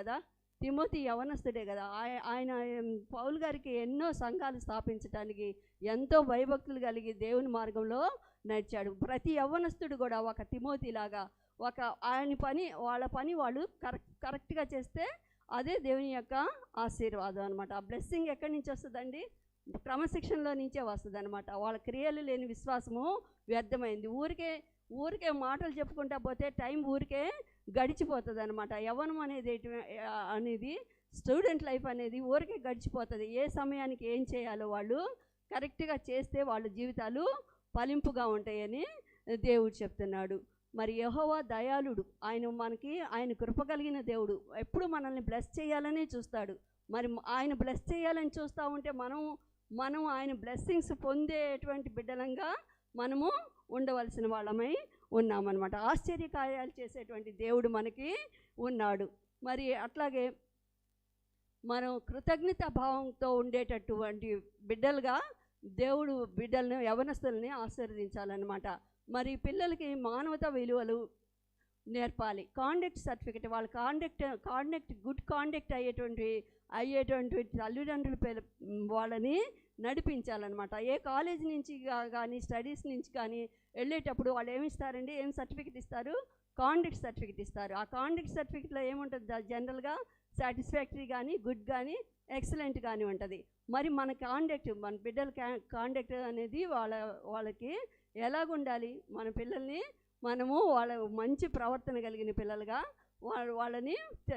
కదా, ఆయన పౌలు గారికి ఎన్నో సంఘాలు స్థాపించడానికి ఎంతో భయభక్తులు కలిగి దేవుని మార్గంలో నడిచాడు. ప్రతి యవ్వనస్తుడు కూడా ఒక తిమోతిలాగా వాళ్ళ పని వాళ్ళు కరెక్ట్గా చేస్తే అదే దేవుని యొక్క ఆశీర్వాదం అనమాట. ఆ బ్లెస్సింగ్ ఎక్కడి నుంచి వస్తుందండి? క్రమశిక్షణలో నుంచే వస్తుంది అనమాట. వాళ్ళ క్రియలు లేని విశ్వాసము వ్యర్థమైంది. ఊరికే మాటలు చెప్పుకుంటా పోతే టైం ఊరికే గడిచిపోతుంది అనమాట. యవ్వనం అనేది స్టూడెంట్ లైఫ్ అనేది ఊరికే గడిచిపోతుంది. ఏ సమయానికి ఏం చేయాలో వాళ్ళు కరెక్ట్గా చేస్తే వాళ్ళ జీవితాలు ఫలింపుగా ఉంటాయని దేవుడు చెప్తున్నాడు. మరి యెహోవా దయాళుడు, ఆయన కృప కలిగిన దేవుడు, ఎప్పుడు మనల్ని బ్లెస్ చేయాలని చూస్తాడు. మరి ఆయన బ్లెస్ చేయాలని చూస్తూ ఉంటే మనం ఆయన బ్లెస్సింగ్స్ పొందేటువంటి బిడ్డలంగా మనము ఉండవలసిన వాళ్ళమై ఉన్నామన్నమాట. ఆశ్చర్యకార్యాలు చేసేటువంటి దేవుడు మనకి ఉన్నాడు. మరి అట్లాగే మనం కృతజ్ఞత భావంతో ఉండేటటువంటి బిడ్డలుగా దేవుడు బిడ్డలను, యవనస్తుల్ని ఆశీర్వదించాలన్నమాట. మరి పిల్లలకి మానవతా విలువలు నేర్పాలి. కాండక్ట్ సర్టిఫికెట్, వాళ్ళ గుడ్ కాండక్ట్ అయ్యేటువంటి తల్లిదండ్రులు వాళ్ళని నడిపించాలన్నమాట. ఏ కాలేజ్ నుంచి కానీ స్టడీస్ నుంచి కానీ వెళ్ళేటప్పుడు వాళ్ళు ఏమిస్తారండి? ఏం సర్టిఫికెట్ ఇస్తారు? కాండక్ట్ సర్టిఫికెట్ ఇస్తారు. ఆ కాండక్ట్ సర్టిఫికెట్లో ఏముంటుంది? జనరల్గా సాటిస్ఫాక్టరీ కానీ, గుడ్ కానీ, ఎక్సలెంట్ కానీ ఉంటుంది. మరి మన బిడ్డల కాండక్ట్ అనేది వాళ్ళకి ఎలాగుండాలి? మన పిల్లల్ని మనము వాళ్ళ మంచి ప్రవర్తన కలిగిన పిల్లలుగా వాళ్ళని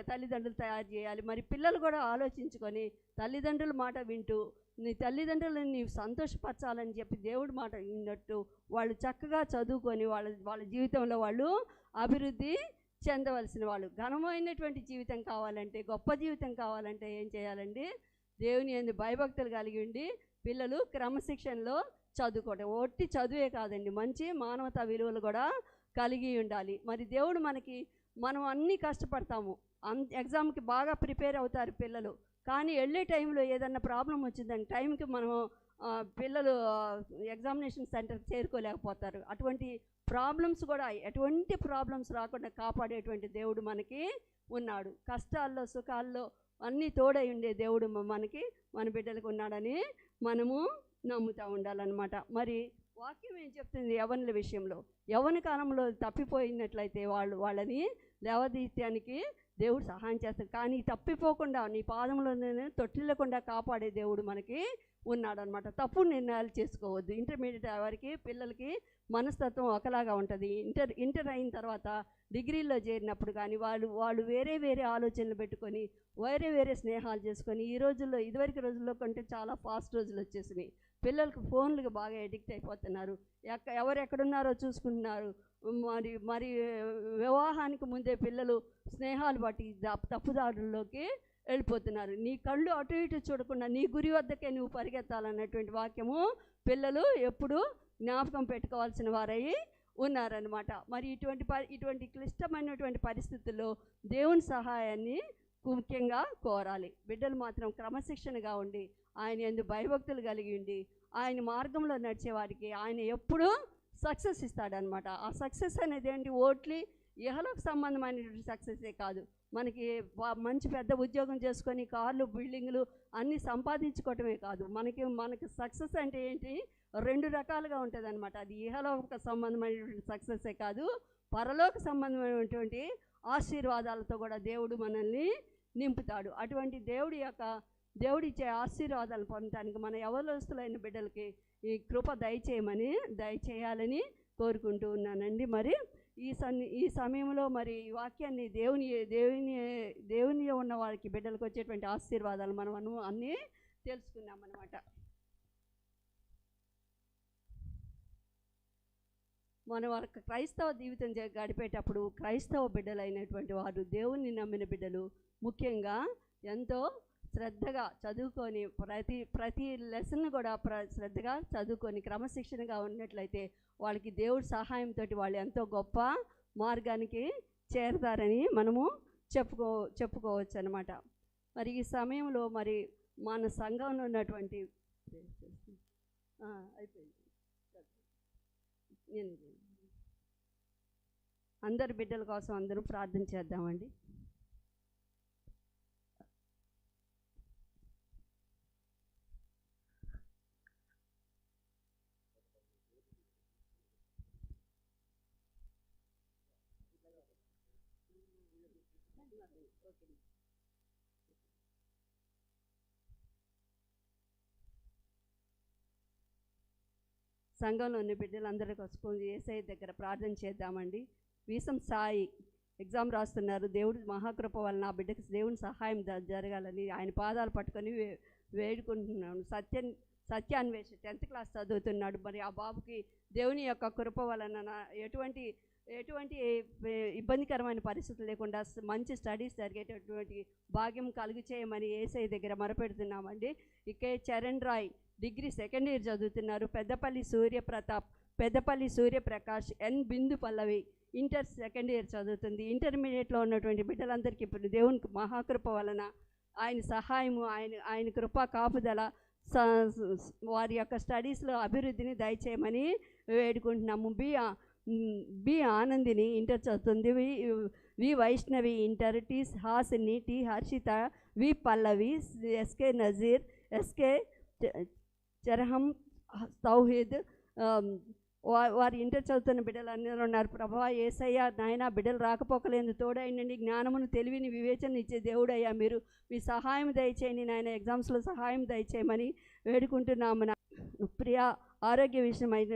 తల్లిదండ్రులు తయారు చేయాలి. మరి పిల్లలు కూడా ఆలోచించుకొని తల్లిదండ్రుల మాట వింటూ నీ తల్లిదండ్రులను నీవు సంతోషపరచాలని చెప్పి దేవుడి మాట విన్నట్టు వాళ్ళు చక్కగా చదువుకొని వాళ్ళ జీవితంలో వాళ్ళు అభివృద్ధి చెందవలసిన వాళ్ళు. ఘనమైనటువంటి జీవితం కావాలంటే, గొప్ప జీవితం కావాలంటే ఏం చేయాలండి? దేవుని యందు భయభక్తులు కలిగి ఉండి పిల్లలు క్రమశిక్షణలో చదువుకోవడం. ఒట్టి చదువే కాదండి, మంచి మానవతా విలువలు కూడా కలిగి ఉండాలి. మరి దేవుడు మనం అన్నీ కష్టపడతాము, ఎగ్జామ్కి బాగా ప్రిపేర్ అవుతారు పిల్లలు. కానీ వెళ్ళే టైంలో ఏదన్నా ప్రాబ్లం వచ్చిందని టైంకి పిల్లలు ఎగ్జామినేషన్ సెంటర్కి చేరుకోలేకపోతారు. అటువంటి ప్రాబ్లమ్స్ రాకుండా కాపాడేటువంటి దేవుడు మనకి ఉన్నాడు. కష్టాల్లో సుఖాల్లో అన్నీ తోడై ఉండే దేవుడు మన బిడ్డలకు ఉన్నాడని మనము నమ్ముతూ ఉండాలన్నమాట. మరి వాక్యం ఏం చెప్తుంది? యవ్వనుల విషయంలో, యవ్వన కాలంలో తప్పిపోయినట్లయితే వాళ్ళని లేవదీయటానికి దేవుడు సహాయం చేస్తాడు. కానీ తప్పిపోకుండా నీ పాదంలో తొట్టిల్లకుండా కాపాడే దేవుడు మనకి ఉన్నాడనమాట. తప్పుడు నిర్ణయాలు చేసుకోవద్దు. ఇంటర్మీడియట్ వారికి పిల్లలకి మనస్తత్వం ఒకలాగా ఉంటుంది. ఇంటర్ అయిన తర్వాత డిగ్రీలో చేరినప్పుడు కానీ వాళ్ళు వేరే ఆలోచనలు పెట్టుకొని వేరే స్నేహాలు చేసుకొని ఇదివరకు రోజుల్లో కంటే చాలా ఫాస్ట్ రోజులు వచ్చేసినాయి. పిల్లలకు ఫోన్లకు బాగా ఎడిక్ట్ అయిపోతున్నారు. ఎవరెక్కడున్నారో చూసుకుంటున్నారు. మరి వివాహానికి ముందే పిల్లలు స్నేహాలు బట్టి తప్పుదారుల్లోకి వెళ్ళిపోతున్నారు. నీ కళ్ళు అటు ఇటు చూడకుండా నీ గురి వద్దకే నువ్వు పరిగెత్తాలన్నటువంటి వాక్యము పిల్లలు ఎప్పుడు జ్ఞాపకం పెట్టుకోవాల్సిన వారై ఉన్నారనమాట. మరి ఇటువంటి క్లిష్టమైనటువంటి పరిస్థితుల్లో దేవుని సహాయాన్ని ముఖ్యంగా కోరాలి. బిడ్డలు మాత్రం క్రమశిక్షణగా ఉండి ఆయన యందు భయభక్తులు కలిగి ఉండి ఆయన మార్గంలో నడిచేవారికి ఆయన ఎప్పుడూ సక్సెస్ ఇస్తాడనమాట. ఆ సక్సెస్ అనేది ఏంటి? ఓట్లీ ఇహలోకి సంబంధమైనటువంటి సక్సెసే కాదు, మనకి మంచి పెద్ద ఉద్యోగం చేసుకొని కార్లు బిల్డింగ్లు అన్నీ సంపాదించుకోవటమే కాదు. మనకి సక్సెస్ అంటే ఏంటి? రెండు రకాలుగా ఉంటుంది అనమాట. అది ఇహలోక సంబంధమైనటువంటి సక్సెసే కాదు, పరలోక సంబంధమైనటువంటి ఆశీర్వాదాలతో కూడా దేవుడు మనల్ని నింపుతాడు. అటువంటి దేవుడిచ్చే ఆశీర్వాదాలు పొందడానికి మన యవనస్తులైన బిడ్డలకి ఈ కృప దయచేయాలని కోరుకుంటూ ఉన్నానండి. మరి ఈ సమయంలో మరి ఈ వాక్యాన్ని దేవుని ఉన్న వారికి బిడ్డలకు వచ్చేటువంటి ఆశీర్వాదాలు మనం అన్నీ తెలుసుకున్నామన్నమాట. మనం వాళ్ళ క్రైస్తవ జీవితం గడిపేటప్పుడు క్రైస్తవ బిడ్డలైనటువంటి వారు దేవుణ్ణి నమ్మిన బిడ్డలు ముఖ్యంగా ఎంతో శ్రద్ధగా చదువుకొని ప్రతి లెసన్ కూడా శ్రద్ధగా చదువుకొని క్రమశిక్షణగా ఉన్నట్లయితే వాళ్ళకి దేవుడి సహాయంతో వాళ్ళు ఎంతో గొప్ప మార్గానికి చేరతారని మనము చెప్పుకోవచ్చు అన్నమాట. మరి ఈ సమయంలో మరి మన సంఘంలో ఉన్నటువంటి అయిపోయింది అందరి బిడ్డల కోసం అందరూ ప్రార్థన చేద్దామండి. సంఘంలో ఉన్న బిడ్డలందరి కోసం యేసయ్య దగ్గర ప్రార్థన చేద్దామండి. వీసం సాయి ఎగ్జామ్ రాస్తున్నారు. దేవుడి మహాకృప వలన ఆ బిడ్డకి దేవుని సహాయం జరగాలని ఆయన పాదాలు పట్టుకొని వేడుకుంటున్నాను. సత్యాన్వేష 10th క్లాస్ చదువుతున్నాడు. మరి ఆ బాబుకి దేవుని యొక్క కృప వలన ఎటువంటి ఇబ్బందికరమైన పరిస్థితులు లేకుండా మంచి స్టడీస్ జరిగేటటువంటి భాగ్యం కలుగు చేయమని యేసయ్య దగ్గర మొరపెడుతున్నామండి. ఇకే Charan Roy degree 2nd year చదువుతున్నారు. పెద్దపల్లి సూర్యప్రతాప్, పెద్దపల్లి సూర్యప్రకాష్, ఎన్ బిందు పల్లవి ఇంటర్ 2nd ఇయర్ చదువుతుంది. ఇంటర్మీడియట్లో ఉన్నటువంటి బిడ్డలందరికీ ఇప్పుడు దేవుని మహాకృప వలన ఆయన సహాయము, ఆయన కృప కాపుదల వారి యొక్క స్టడీస్లో అభివృద్ధిని దయచేయమని వేడుకుంటున్నాము. బి ఆనందిని ఇంటర్ చదువుతుంది. V Vaishnavi inter, T Hasini, T Harshitha, V Pallavi, SK Nazeer, SK Charaham Tauheed వారి ఇంటర్ చదువుతున్న బిడ్డలు అందరూ ఉన్నారు. ప్రభా యేసయ్య నాయన బిడ్డలు రాకపోకలేదు తోడైండండి. జ్ఞానమును తెలివిని వివేచన ఇచ్చే దేవుడయ్యా మీరు మీ సహాయం దయచేయండి నాయన. ఎగ్జామ్స్లో సహాయం దయచేయమని వేడుకుంటున్నాము. ప్రియా ఆరోగ్య విషయమైన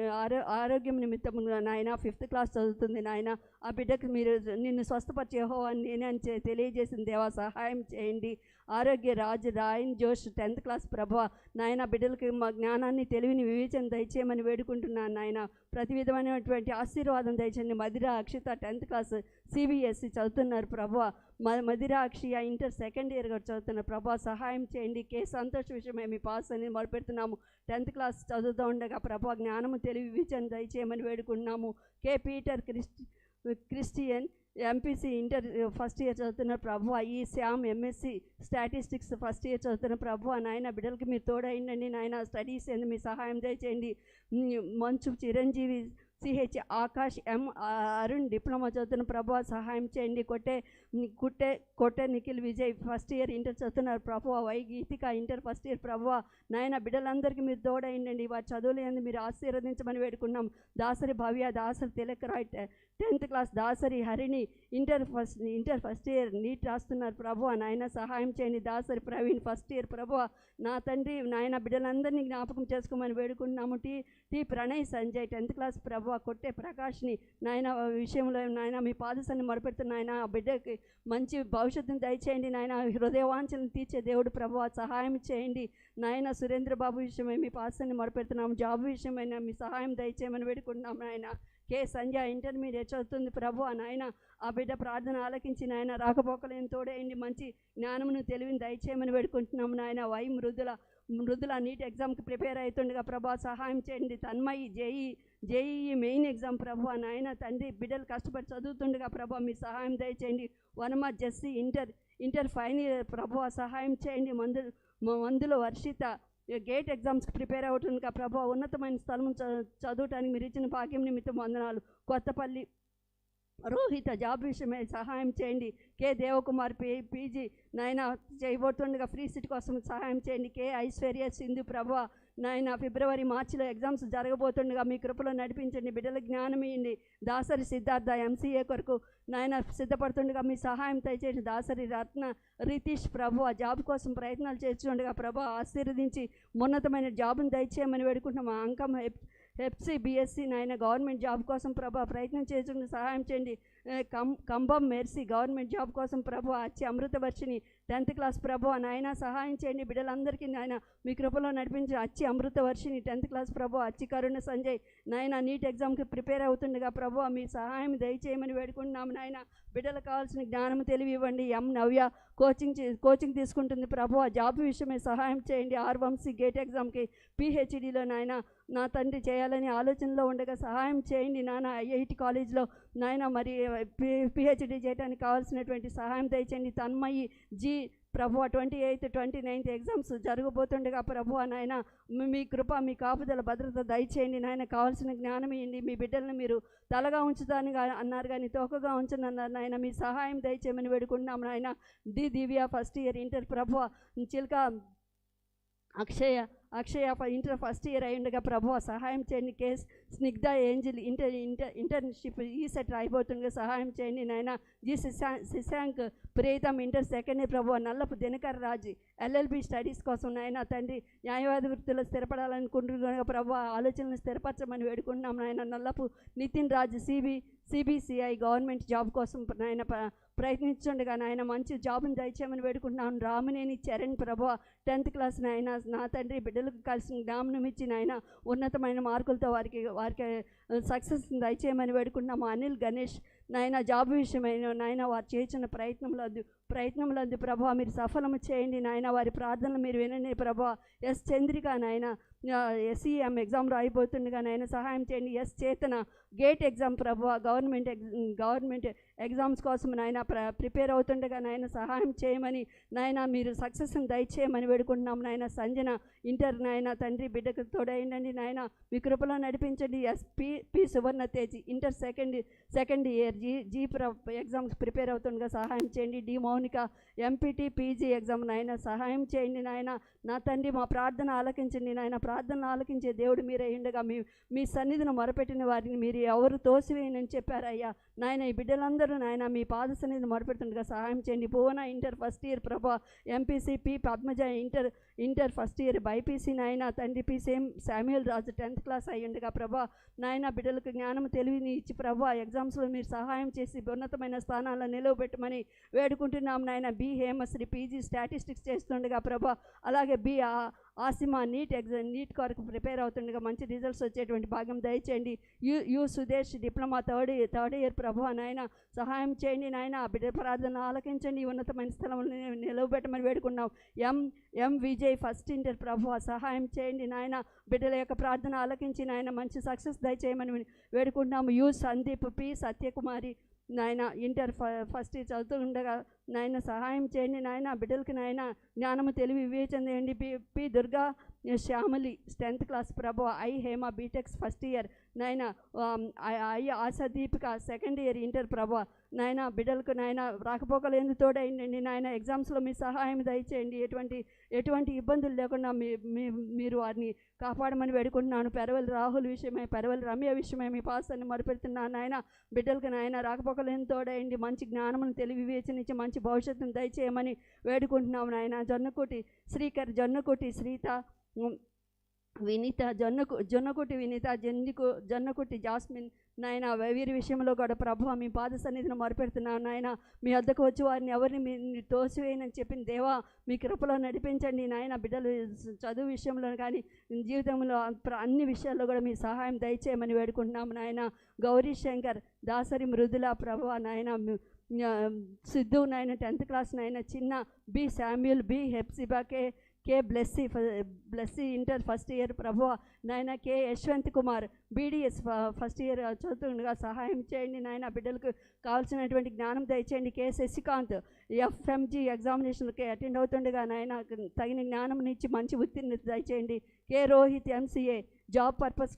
ఆరోగ్యం నిమిత్తం నాయన 5th క్లాస్ చదువుతుంది నాయన. ఆ బిడ్డకు మీరు నిన్ను స్వస్థపరిచేహో అని నేనే తెలియజేసిన దేవా సహాయం చేయండి. ఆరోగ్య రాజు రాయన్ జోష్ 10th క్లాస్ ప్రభా నాయన బిడ్డలకి మా జ్ఞానాన్ని తెలివిని వివేచన దయచేయమని వేడుకుంటున్నాను నాయన. ప్రతి విధమైనటువంటి ఆశీర్వాదం దయచేయండి. Madhira Akshita 10th class CBSE చదువుతున్నారు ప్రభా. మధిర అక్షయ ఇంటర్ 2nd ఇయర్ కూడా చదువుతున్నారు ప్రభా సహాయం చేయండి. కే సంతోష్ విషయమే మీ పాస్ అని మొదలుపెడుతున్నాము. 10th క్లాస్ చదువుతూ ఉండగా ప్రభా జ్ఞానము తెలివి వివేచన దయచేయమని వేడుకుంటున్నాము. K Peter Christian MPC inter 1st year చదువుతున్న ప్రభు. ఈ Shyam MSc statistics 1st year చదువుతున్న ప్రభు నాయన బిడ్డలకి మీరు తోడైండండి నాయన. స్టడీస్ ఏంది మీ సహాయం దయచేయండి. మంచు Chiranjeevi CH Akash M Arun diploma చదువుతున్న ప్రభు సహాయం చేయండి. కొట్టే Nikhil Vijay 1st year inter చదువుతున్నారు ప్రభు. Y Geethika inter 1st year ప్రభు నాయన బిడ్డలందరికీ మీరు తోడైండండి. వారి చదువులేందు మీరు ఆశీర్వదించమని వేడుకున్నాం. Dasari Bhavya, Dasari Tilak Rai 10th class, Dasari Harini inter 1st year NEET రాస్తున్నారు ప్రభు నాయన సహాయం చేయండి. దాసరి ప్రవీణ్ 1st ఇయర్ ప్రభు నా తండ్రి నాయన బిడ్డలందరినీ జ్ఞాపకం చేసుకోమని వేడుకుంటున్నాము. T Pranay Sanjay 10th class ప్రభు. కొట్టే ప్రకాష్ని నాయన విషయంలో నాయన మీ పాదసాన్ని మొరపెడుతున్న నాయన ఆ బిడ్డకి మంచి భవిష్యత్తును దయచేయండి నాయన. హృదయవాంఛలను తీర్చే దేవుడు ప్రభు సహాయం చేయండి నాయన. సురేంద్ర బాబు విషయమై మీ పాదసాన్ని మొరపెడుతున్నాము. జాబ్ విషయమైనా మీ సహాయం దయచేయమని వేడుకుంటున్నాం నాయన. కే సంజయ్ ఇంటర్మీడియట్ చదువుతుంది ప్రభు నాయన. ఆ బిడ్డ ప్రార్థన ఆలకించి నాయన రాకపోకలేని తోడేయండి. మంచి జ్ఞానమును తెలివిని దయచేయమని వేడుకుంటున్నాము నాయన. వై మృదుల నీట్ ఎగ్జామ్కి ప్రిపేర్ అవుతుండగా ప్రభా సహాయం చేయండి. తన్మయి జేఈ మెయిన్ ఎగ్జామ్ ప్రభు నాయన తండ్రి బిడ్డలు కష్టపడి చదువుతుండగా ప్రభా మీ సహాయం దయచేయండి. Vanama Jessy inter final year ప్రభు సహాయం చేయండి. మందులో వర్షిత గేట్ ఎగ్జామ్స్కి ప్రిపేర్ అవుతుండగా ప్రభు ఉన్నతమైన స్థలం చదవటానికి మీరు ఇచ్చిన భాగ్యం నిమిత్తం వందనాలు. కొత్తపల్లి రోహిత జాబ్ విషయమే సహాయం చేయండి. కే దేవకుమార్ PG నాయన చేయబోతుండగా ఫ్రీ సీట్ కోసం సహాయం చేయండి. కే ఐశ్వర్య సింధు ప్రభు నాయన ఫిబ్రవరి మార్చిలో ఎగ్జామ్స్ జరగబోతుండగా మీ కృపలో నడిపించండి. బిడ్డల జ్ఞానం ఇవ్వండి. దాసరి సిద్ధార్థ MCA కొరకు నాయన సిద్ధపడుతుండగా మీ సహాయం దయచేయండి. దాసరి రత్న రితీష్ ప్రభు ఆ జాబ్ కోసం ప్రయత్నాలు చేస్తుండగా ప్రభు ఆశీర్వదించి ఉన్నతమైన జాబ్ను దయచేయమని వేడుకుంటున్నాం. అంకం HEPC BSc నాయన గవర్నమెంట్ జాబ్ కోసం ప్రభా ప్రయత్నం చేస్తుండే సహాయం చేయండి. కంబం మెర్సీ గవర్నమెంట్ జాబ్ కోసం ప్రభు అమృత వర్షిని 10th క్లాస్ ప్రభు నాయన సహాయం చేయండి. బిడ్డలందరికీ నాయన మీ కృపలో నడిపించి అచ్చి అమృత వర్షిని 10th క్లాస్ ప్రభు, అచ్చి కరుణ సంజయ్ నాయన నీట్ ఎగ్జామ్కి ప్రిపేర్ అవుతుండగా ప్రభు మీ సహాయం దయచేయమని వేడుకుంటున్నాము నాయన. బిడ్డలకు కావాల్సిన జ్ఞానం తెలివి ఇవ్వండి. నవ్య కోచింగ్ తీసుకుంటుంది ప్రభు, ఆ జాబ్ విషయమే సహాయం చేయండి. ఆర్వంసీ గేట్ ఎగ్జామ్కి పిహెచ్డిలో నాయన నా తండ్రి చేయాలని ఆలోచనలో ఉండగా సహాయం చేయండి నాన్న. ఐఐటి కాలేజ్లో నాయన మరి పిహెచ్డి చేయడానికి కావాల్సినటువంటి సహాయం దయచేయండి. తన్మయి జీ ప్రభు 28th 29th ఎగ్జామ్స్ జరగబోతుండగా ప్రభు నాయన మీ కృప మీ కాపుదల భద్రత దయచేయండి నాయన. కావాల్సిన జ్ఞానం ఇవ్వండి. మీ బిడ్డలను మీరు తలగా ఉంచుతాను అన్నారు కానీ తోకగా ఉంచనన్నారు నాయన. మీ సహాయం దయచేయమని వేడుకుంటున్నాం నాయన. దివ్య ఫస్ట్ ఇయర్ ఇంటర్ ప్రభు, Chilka Akshaya inter first year అయి ఉండగా ప్రభు సహాయం చేయండి. KS Snigdha Angel internship ECET రాయిపోతుండగా సహాయం చేయండి నాయన. G Shashank Priyatham inter second year ప్రభు, నల్లపు దినకర్ రాజు LLB స్టడీస్ కోసం నాయన తండ్రి న్యాయవాది వృత్తిలో స్థిరపడాలనుకుంటున్నాగా ప్రభు ఆలోచనలు స్థిరపరచమని వేడుకుంటున్నాం నాయన. నల్లపు నితిన్ రాజు CBCI గవర్నమెంట్ జాబ్ కోసం నాయన ప్రయత్నించుండగా నాయన మంచి జాబ్ని దయచేయమని వేడుకుంటున్నాను. రామినేని చరణ్ ప్రభు 10th క్లాస్ నాయన నా తండ్రి బిడ్డలకు కలిసిన జ్ఞానం ఇచ్చి నాయన ఉన్నతమైన మార్కులతో వారికి సక్సెస్ దయచేయమని వేడుకుంటున్నాము. అనిల్ గణేష్ నాయన జాబ్ విషయమైన నాయన వారు చేసిన ప్రయత్నములందు ప్రభా మీరు సఫలము చేయండి నాయన. వారి ప్రార్థనలు మీరు వినండి ప్రభా. ఎస్ చంద్రిక నాయన SEM ఎగ్జామ్ రాయిపోతుండగా నాయన సహాయం చేయండి. ఎస్ చేతన గేట్ ఎగ్జామ్ ప్రభు గవర్నమెంట్ ఎగ్జామ్స్ కోసం నాయన ప్రిపేర్ అవుతుండగా నాయన సహాయం చేయమని నాయన మీరు సక్సెస్ని దయచేయమని వేడుకుంటున్నాం నాయన. సంజన ఇంటర్ నాయన తండ్రి బిడ్డకు తోడైండండి నాయన. మీ కృపలో నడిపించండి. SP Suvarna Tej inter second year JEE exams prepare అవుతుండగా సహాయం చేయండి. D Mounika MPT PG exam నాయన సహాయం చేయండి నాయన. నా తండ్రి మా ప్రార్థన ఆలకించండి నాయన. ప్రార్థన ఆలకించే దేవుడు మీరే ఉండగా మీ సన్నిధిని మొరపెట్టిన వారిని మీరు ఎవరు తోసివేయనని చెప్పారయ్యా నాయన. ఈ బిడ్డలందరూ నాయన మీ పాద సన్నిధిని మొరపెడుతుండగా సహాయం చేయండి. భువన ఇంటర్ ఫస్ట్ ఇయర్ ప్రభా, MPC P Padmaja inter first year BiPC నాయన తండ్రి P శామ్యూల్ రాజు 10th క్లాస్ అయ్యి ఉండగా ప్రభా నాయన బిడ్డలకు జ్ఞానం తెలివిని ఇచ్చి ప్రభా ఎగ్జామ్స్లో మీరు సహాయం చేసి ఉన్నతమైన స్థానాల్లో నిలవబెట్టమని వేడుకుంటున్నాం నాయన. B హేమశ్రీ PG స్టాటిస్టిక్స్ చేస్తుండగా ప్రభా, అలాగే B ఆసిమా నీట్ కొరకు ప్రిపేర్ అవుతుండగా మంచి రిజల్ట్స్ వచ్చేటువంటి భాగం దయచేయండి. U Sudesh diploma third year ప్రభు నాయన సహాయం చేయండి నాయన. బిడ్డ ప్రార్థన ఆలకించండి. ఉన్నతమైన స్థలంలో నిలవబెట్టమని వేడుకున్నాం. M విజయ్ ఫస్ట్ ఇంటర్ ప్రభు సహాయం చేయండి నాయన. బిడ్డల యొక్క ప్రార్థన ఆలకించి నాయన మంచి సక్సెస్ దయచేయమని వేడుకుంటున్నాము. యు సందీప్ P సత్యకుమారి నాయన ఇంటర్ ఫస్ట్ ఇయర్ చదువుతూ ఉండగా నాయన సహాయం చేయండి నాయన. బిడ్డలకి నాయన జ్ఞానము తెలివి వివేచన చేయండి. P Durga Shyamali 10th class ప్రభు, I Hema BTechs first year నాయన. I Asha Deepika second year inter ప్రభు నాయన. బిడ్డలకు నాయన రాకపోకలు ఎందుకు తోడైందండి నాయన. ఎగ్జామ్స్లో మీ సహాయం దయచేయండి. ఎటువంటి ఇబ్బందులు లేకుండా మీరు వారిని కాపాడమని వేడుకుంటున్నాను. పెరవల్ రాహుల్ విషయమై పెరవల్ రమ్య విషయమై మీ పాసాన్ని మొరపెడుతున్నాను నాయన. బిడ్డలకు నాయన రాకపోకలు ఎందుకు తోడైంది. మంచి జ్ఞానమును తెలివి వివేచనించి మంచి భవిష్యత్తును దయచేయమని వేడుకుంటున్నాం నాయన. జొన్నకోటి శ్రీకర్, జొన్నకోటి శ్రీత వినీత, జొన్నకుటి వినీత, జొన్నకుటి జాస్మిన్ నాయన. వీరి విషయంలో కూడా ప్రభు మీ పాద సన్నిధిని మొరపెడుతున్నాను నాయన. మీ వద్దకు వచ్చి వారిని ఎవరిని మీరు తోసివేయనని చెప్పిన దేవా మీ కృపలో నడిపించండి నాయన. బిడ్డలు చదువు విషయంలో కానీ జీవితంలో అన్ని విషయాల్లో కూడా మీ సహాయం దయచేయమని వేడుకుంటున్నాము నాయన. గౌరీ శంకర్, దాసరి మృదుల ప్రభు నాయన. సిద్ధు నాయన 10th క్లాస్ నాయన. చిన్న B Samuel, B Hepzibah, K Blessy inter first year ప్రభు నాయన. K Yashwanth Kumar BDS first year చదువుతుండగా సహాయం చేయండి నాయన. బిడ్డలకు కావాల్సినటువంటి జ్ఞానం దయచేయండి. K శశికాంత్ FMG ఎగ్జామినేషన్కి అటెండ్ అవుతుండగా నాయన తగిన జ్ఞానం ఇచ్చి మంచి ఉత్తీర్ణత దయచేయండి. K Rohit MCA job purpose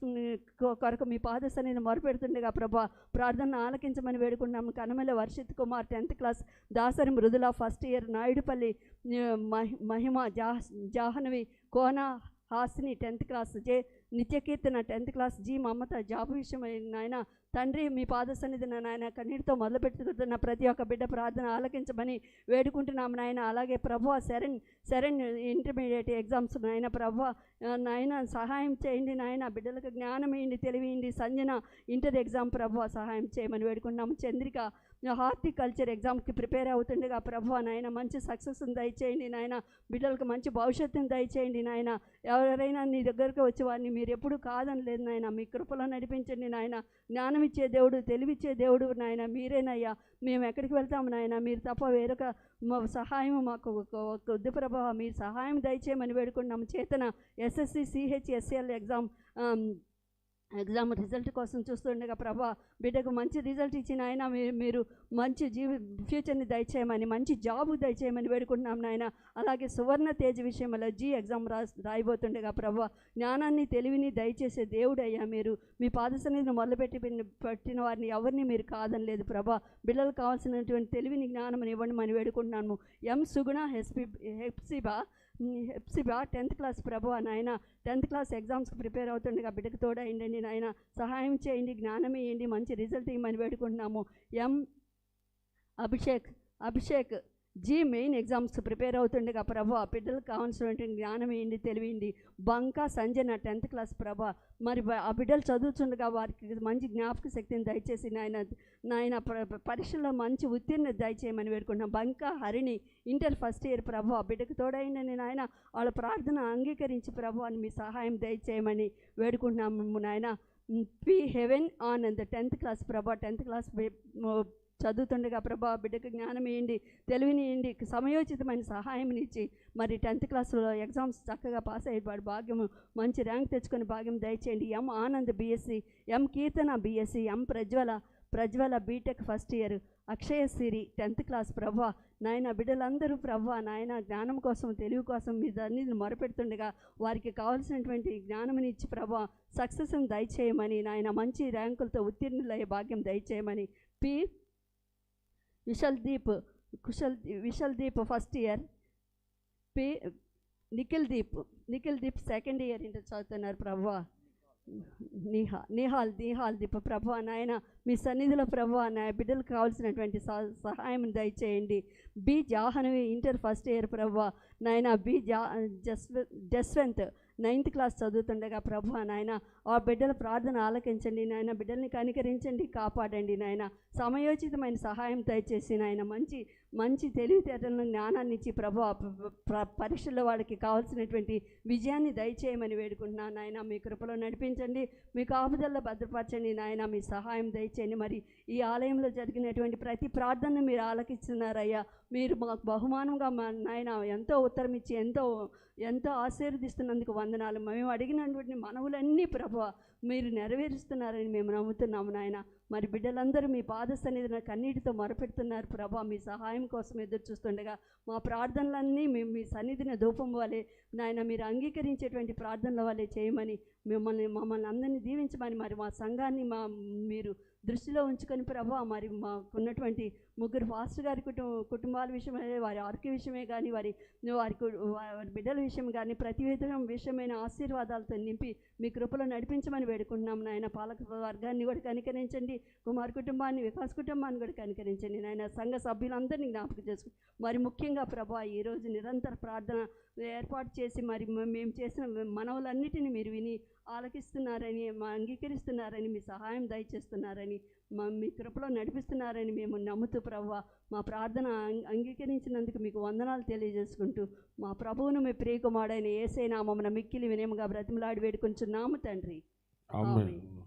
కొరకు మీ పాద సన్నిధిని మొరపెడుతుండగా ప్రభా ప్రార్థన ఆలకించమని వేడుకున్నాము. Kanamala Varshith Kumar 10th class. Dasari Mrudula first year. Naidupalli Mahima Jahnavi Kona Hasini 10th class. నిత్యకీర్తన 10th class. G మమత జాబ్ విషయమై నాయన తండ్రి మీ పాద సన్నిధిన నాయన కన్నీటితో మొదలుపెట్టుకుంటున్న ప్రతి ఒక్క బిడ్డ ప్రార్థన ఆలకించమని వేడుకుంటున్నాము నాయన. అలాగే ప్రభు శరణ్ ఇంటర్మీడియట్ ఎగ్జామ్స్ నాయన ప్రభు నాయన సహాయం చేయండి నాయన. బిడ్డలకు జ్ఞానం ఇవ్వండి, తెలివిండి. సంజన ఇంటర్ ఎగ్జామ్ ప్రభు సహాయం చేయమని వేడుకుంటున్నాము. చంద్రిక హార్టికల్చర్ ఎగ్జామ్కి ప్రిపేర్ అవుతుండగా ప్రభు నాయన మంచి సక్సెస్ని దయచేయండి నాయన. బిడ్డలకు మంచి భవిష్యత్తుని దయచేయండి నాయన. ఎవరైనా నీ దగ్గరకు వచ్చి వారిని మీరు ఎప్పుడు కాదనలేదు నాయన. మీ కృపలో నడిపించండి నాయన. జ్ఞానం ఇచ్చే దేవుడు, తెలివిచ్చే దేవుడు నాయన మీరేనయ్యా. మేము ఎక్కడికి వెళ్తాము నాయన, మీరు తప్ప వేరొక సహాయం మాకు వద్దు ప్రభా. మీరు సహాయం దయచేయమని వేడుకుంటున్నాము. చేతన SSC CHSL ఎగ్జామ్ రిజల్ట్ కోసం చూస్తుండగా ప్రభా బిడ్డకు మంచి రిజల్ట్ ఇచ్చిన ఆయన మీరు మంచి ఫ్యూచర్ని దయచేయమని, మంచి జాబు దయచేయమని వేడుకుంటున్నాం నాయన. అలాగే సువర్ణ తేజ్ విషయంలో ఎగ్జామ్ రాయబోతుండగా ప్రభా జ్ఞానాన్ని తెలివిని దయచేసే దేవుడయ్యా. మీరు మీ పాదసన్నిధిని పెట్టిన వారిని ఎవరిని మీరు కాదనలేదు ప్రభా. బిడ్డలకు కావాల్సినటువంటి తెలివిని జ్ఞానం ఇవ్వండి అని వేడుకుంటున్నాము. సుగుణ హెప్సిబా 10th క్లాస్ ప్రభు నాయన. 10th క్లాస్ ఎగ్జామ్స్కి ప్రిపేర్ అవుతుండగా బిడ్డకు తోడైండండి నాయన. సహాయం చేయండి, జ్ఞానం ఇవ్వండి, మంచి రిజల్ట్ ఇవ్వమని వేడుకుంటున్నాము. అభిషేక్ మెయిన్ ఎగ్జామ్స్ ప్రిపేర్ అవుతుండగా ప్రభా బిడ్డలకు కావాల్సినటువంటి జ్ఞానం ఏంటి, తెలివిండి. బంకా సంజన 10th క్లాస్ ప్రభా మరి ఆ బిడ్డలు చదువుతుండగా వారికి మంచి జ్ఞాపక శక్తిని దయచేసి నాయన పరీక్షల్లో మంచి ఉత్తీర్ణ దయచేయమని వేడుకుంటున్నాం. బంకా హరిణి ఇంటర్ ఫస్ట్ ఇయర్ ప్రభు ఆ బిడ్డకు తోడైందని నాయన. వాళ్ళ ప్రార్థన అంగీకరించి ప్రభు అని మీ సహాయం దయచేయమని వేడుకుంటున్నాము నాయన. హెవెన్ ఆనంద్ 10th క్లాస్ ప్రభా 10th క్లాస్ చదువుతుండగా ప్రభా బిడ్డకు జ్ఞానం ఇవ్వండి, తెలివిని ఇవ్వండి, సమయోచితమైన సహాయం ఇచ్చి మరి 10th క్లాస్లో ఎగ్జామ్స్ చక్కగా పాస్ అయ్యేవాడు భాగ్యము, మంచి ర్యాంక్ తెచ్చుకొని భాగ్యం దయచేయండి. Anand BSc, Keerthana BSc, Prajwala BTech first year, Akshaya Siri 10th class ప్రభా నాయన. బిడ్డలందరూ ప్రభా నాయన జ్ఞానం కోసం, తెలివి కోసం మీ దాన్ని మొరపెడుతుండగా వారికి కావాల్సినటువంటి జ్ఞానంని ఇచ్చి ప్రభా సక్సెస్ని దయచేయమని నాయన. మంచి ర్యాంకులతో ఉత్తీర్ణులయ్యే భాగ్యం దయచేయమని. విశల్ Deep first year, Nikhil Deep second year inter చదువుతున్నారు ప్రభా. నిహాల్ దీప ప్రభా నాయన మీ సన్నిధిలో ప్రభా నా బిడ్డలకు కావాల్సినటువంటి సహాయం దయచేయండి. జాహ్నవి ఇంటర్ ఫస్ట్ ఇయర్ ప్రభా నాయన. జస్వంత్ 9th క్లాస్ చదువుతుండగా ప్రభా నాయన ఆ బిడ్డల ప్రార్థన ఆలకించండి నాయన. బిడ్డల్ని కనికరించండి, కాపాడండి నాయన. సమయోచితమైన సహాయం దయచేసి నాయన మంచి తెలివితేటలను జ్ఞానాన్ని ఇచ్చి ప్రభా పరీక్షల్లో వాళ్ళకి కావాల్సినటువంటి విజయాన్ని దయచేయమని వేడుకుంటున్నాను నాయన. మీ కృపలో నడిపించండి, మీ కాపుదల్లో భద్రపరచండి నాయన. మీ సహాయం దయచేయండి. మరి ఈ ఆలయంలో జరిగినటువంటి ప్రతి ప్రార్థనను మీరు ఆలకిస్తున్నారయ్యా. మీరు మాకు బహుమానంగా మా నాయన ఎంతో ఉత్తరం ఇచ్చి ఎంతో ఆశీర్వదిస్తున్నందుకు వందనాలు. మేము అడిగినటువంటి మనవులన్నీ ప్రభువా మీరు నెరవేరుస్తున్నారని మేము నమ్ముతున్నాము నాయన. మరి బిడ్డలందరూ మీ పాద సన్నిధిని కన్నీటితో మొరపెడుతున్నారు ప్రభా. మీ సహాయం కోసం ఎదురు చూస్తుండగా మా ప్రార్థనలన్నీ మేము మీ సన్నిధిని ధూపం వలె నాయన మీరు అంగీకరించేటువంటి ప్రార్థనల వలె చేయమని మమ్మల్ని అందరినీ దీవించమని మరి మా సంఘాన్ని మీరు దృష్టిలో ఉంచుకొని ప్రభా మరి మాకున్నటువంటి 3 పాస్టర్ గారి కుటుంబాల విషయమే, వారి ఆరోగ్య విషయమే కానీ వారి బిడ్డల విషయం కానీ ప్రతి విషయమైన ఆశీర్వాదాలతో నింపి మీ కృపలో నడిపించమని వేడుకుంటున్నాం నాయన. పాలక వర్గాన్ని కూడా కనికరించండి, కుమార్ కుటుంబాన్ని, వికాస్ కుటుంబాన్ని కూడా కనికరించండి నాయన. సంఘ సభ్యులందరినీ జ్ఞాపకం చేసుకుని మరి ముఖ్యంగా ప్రభా ఈరోజు నిరంతర ప్రార్థన ఏర్పాటు చేసి మరి మేము చేసిన మనవులన్నిటిని మీరు విని ఆలకిస్తున్నారని, అంగీకరిస్తున్నారని, మీ సహాయం దయచేస్తున్నారని, మీ కృపలో నడిపిస్తున్నారని మేము నమ్ముతూ ప్రభువా మా ప్రార్థన అంగీకరించినందుకు మీకు వందనాలు తెలియజేసుకుంటూ మా ప్రభువును మీ ప్రియకుమారుడైన యేసయ్య నామమున మిక్కిలి వినయముగా బ్రతిమలాడి వేడుకొంచున్నాము తండ్రి. ఆమేన్.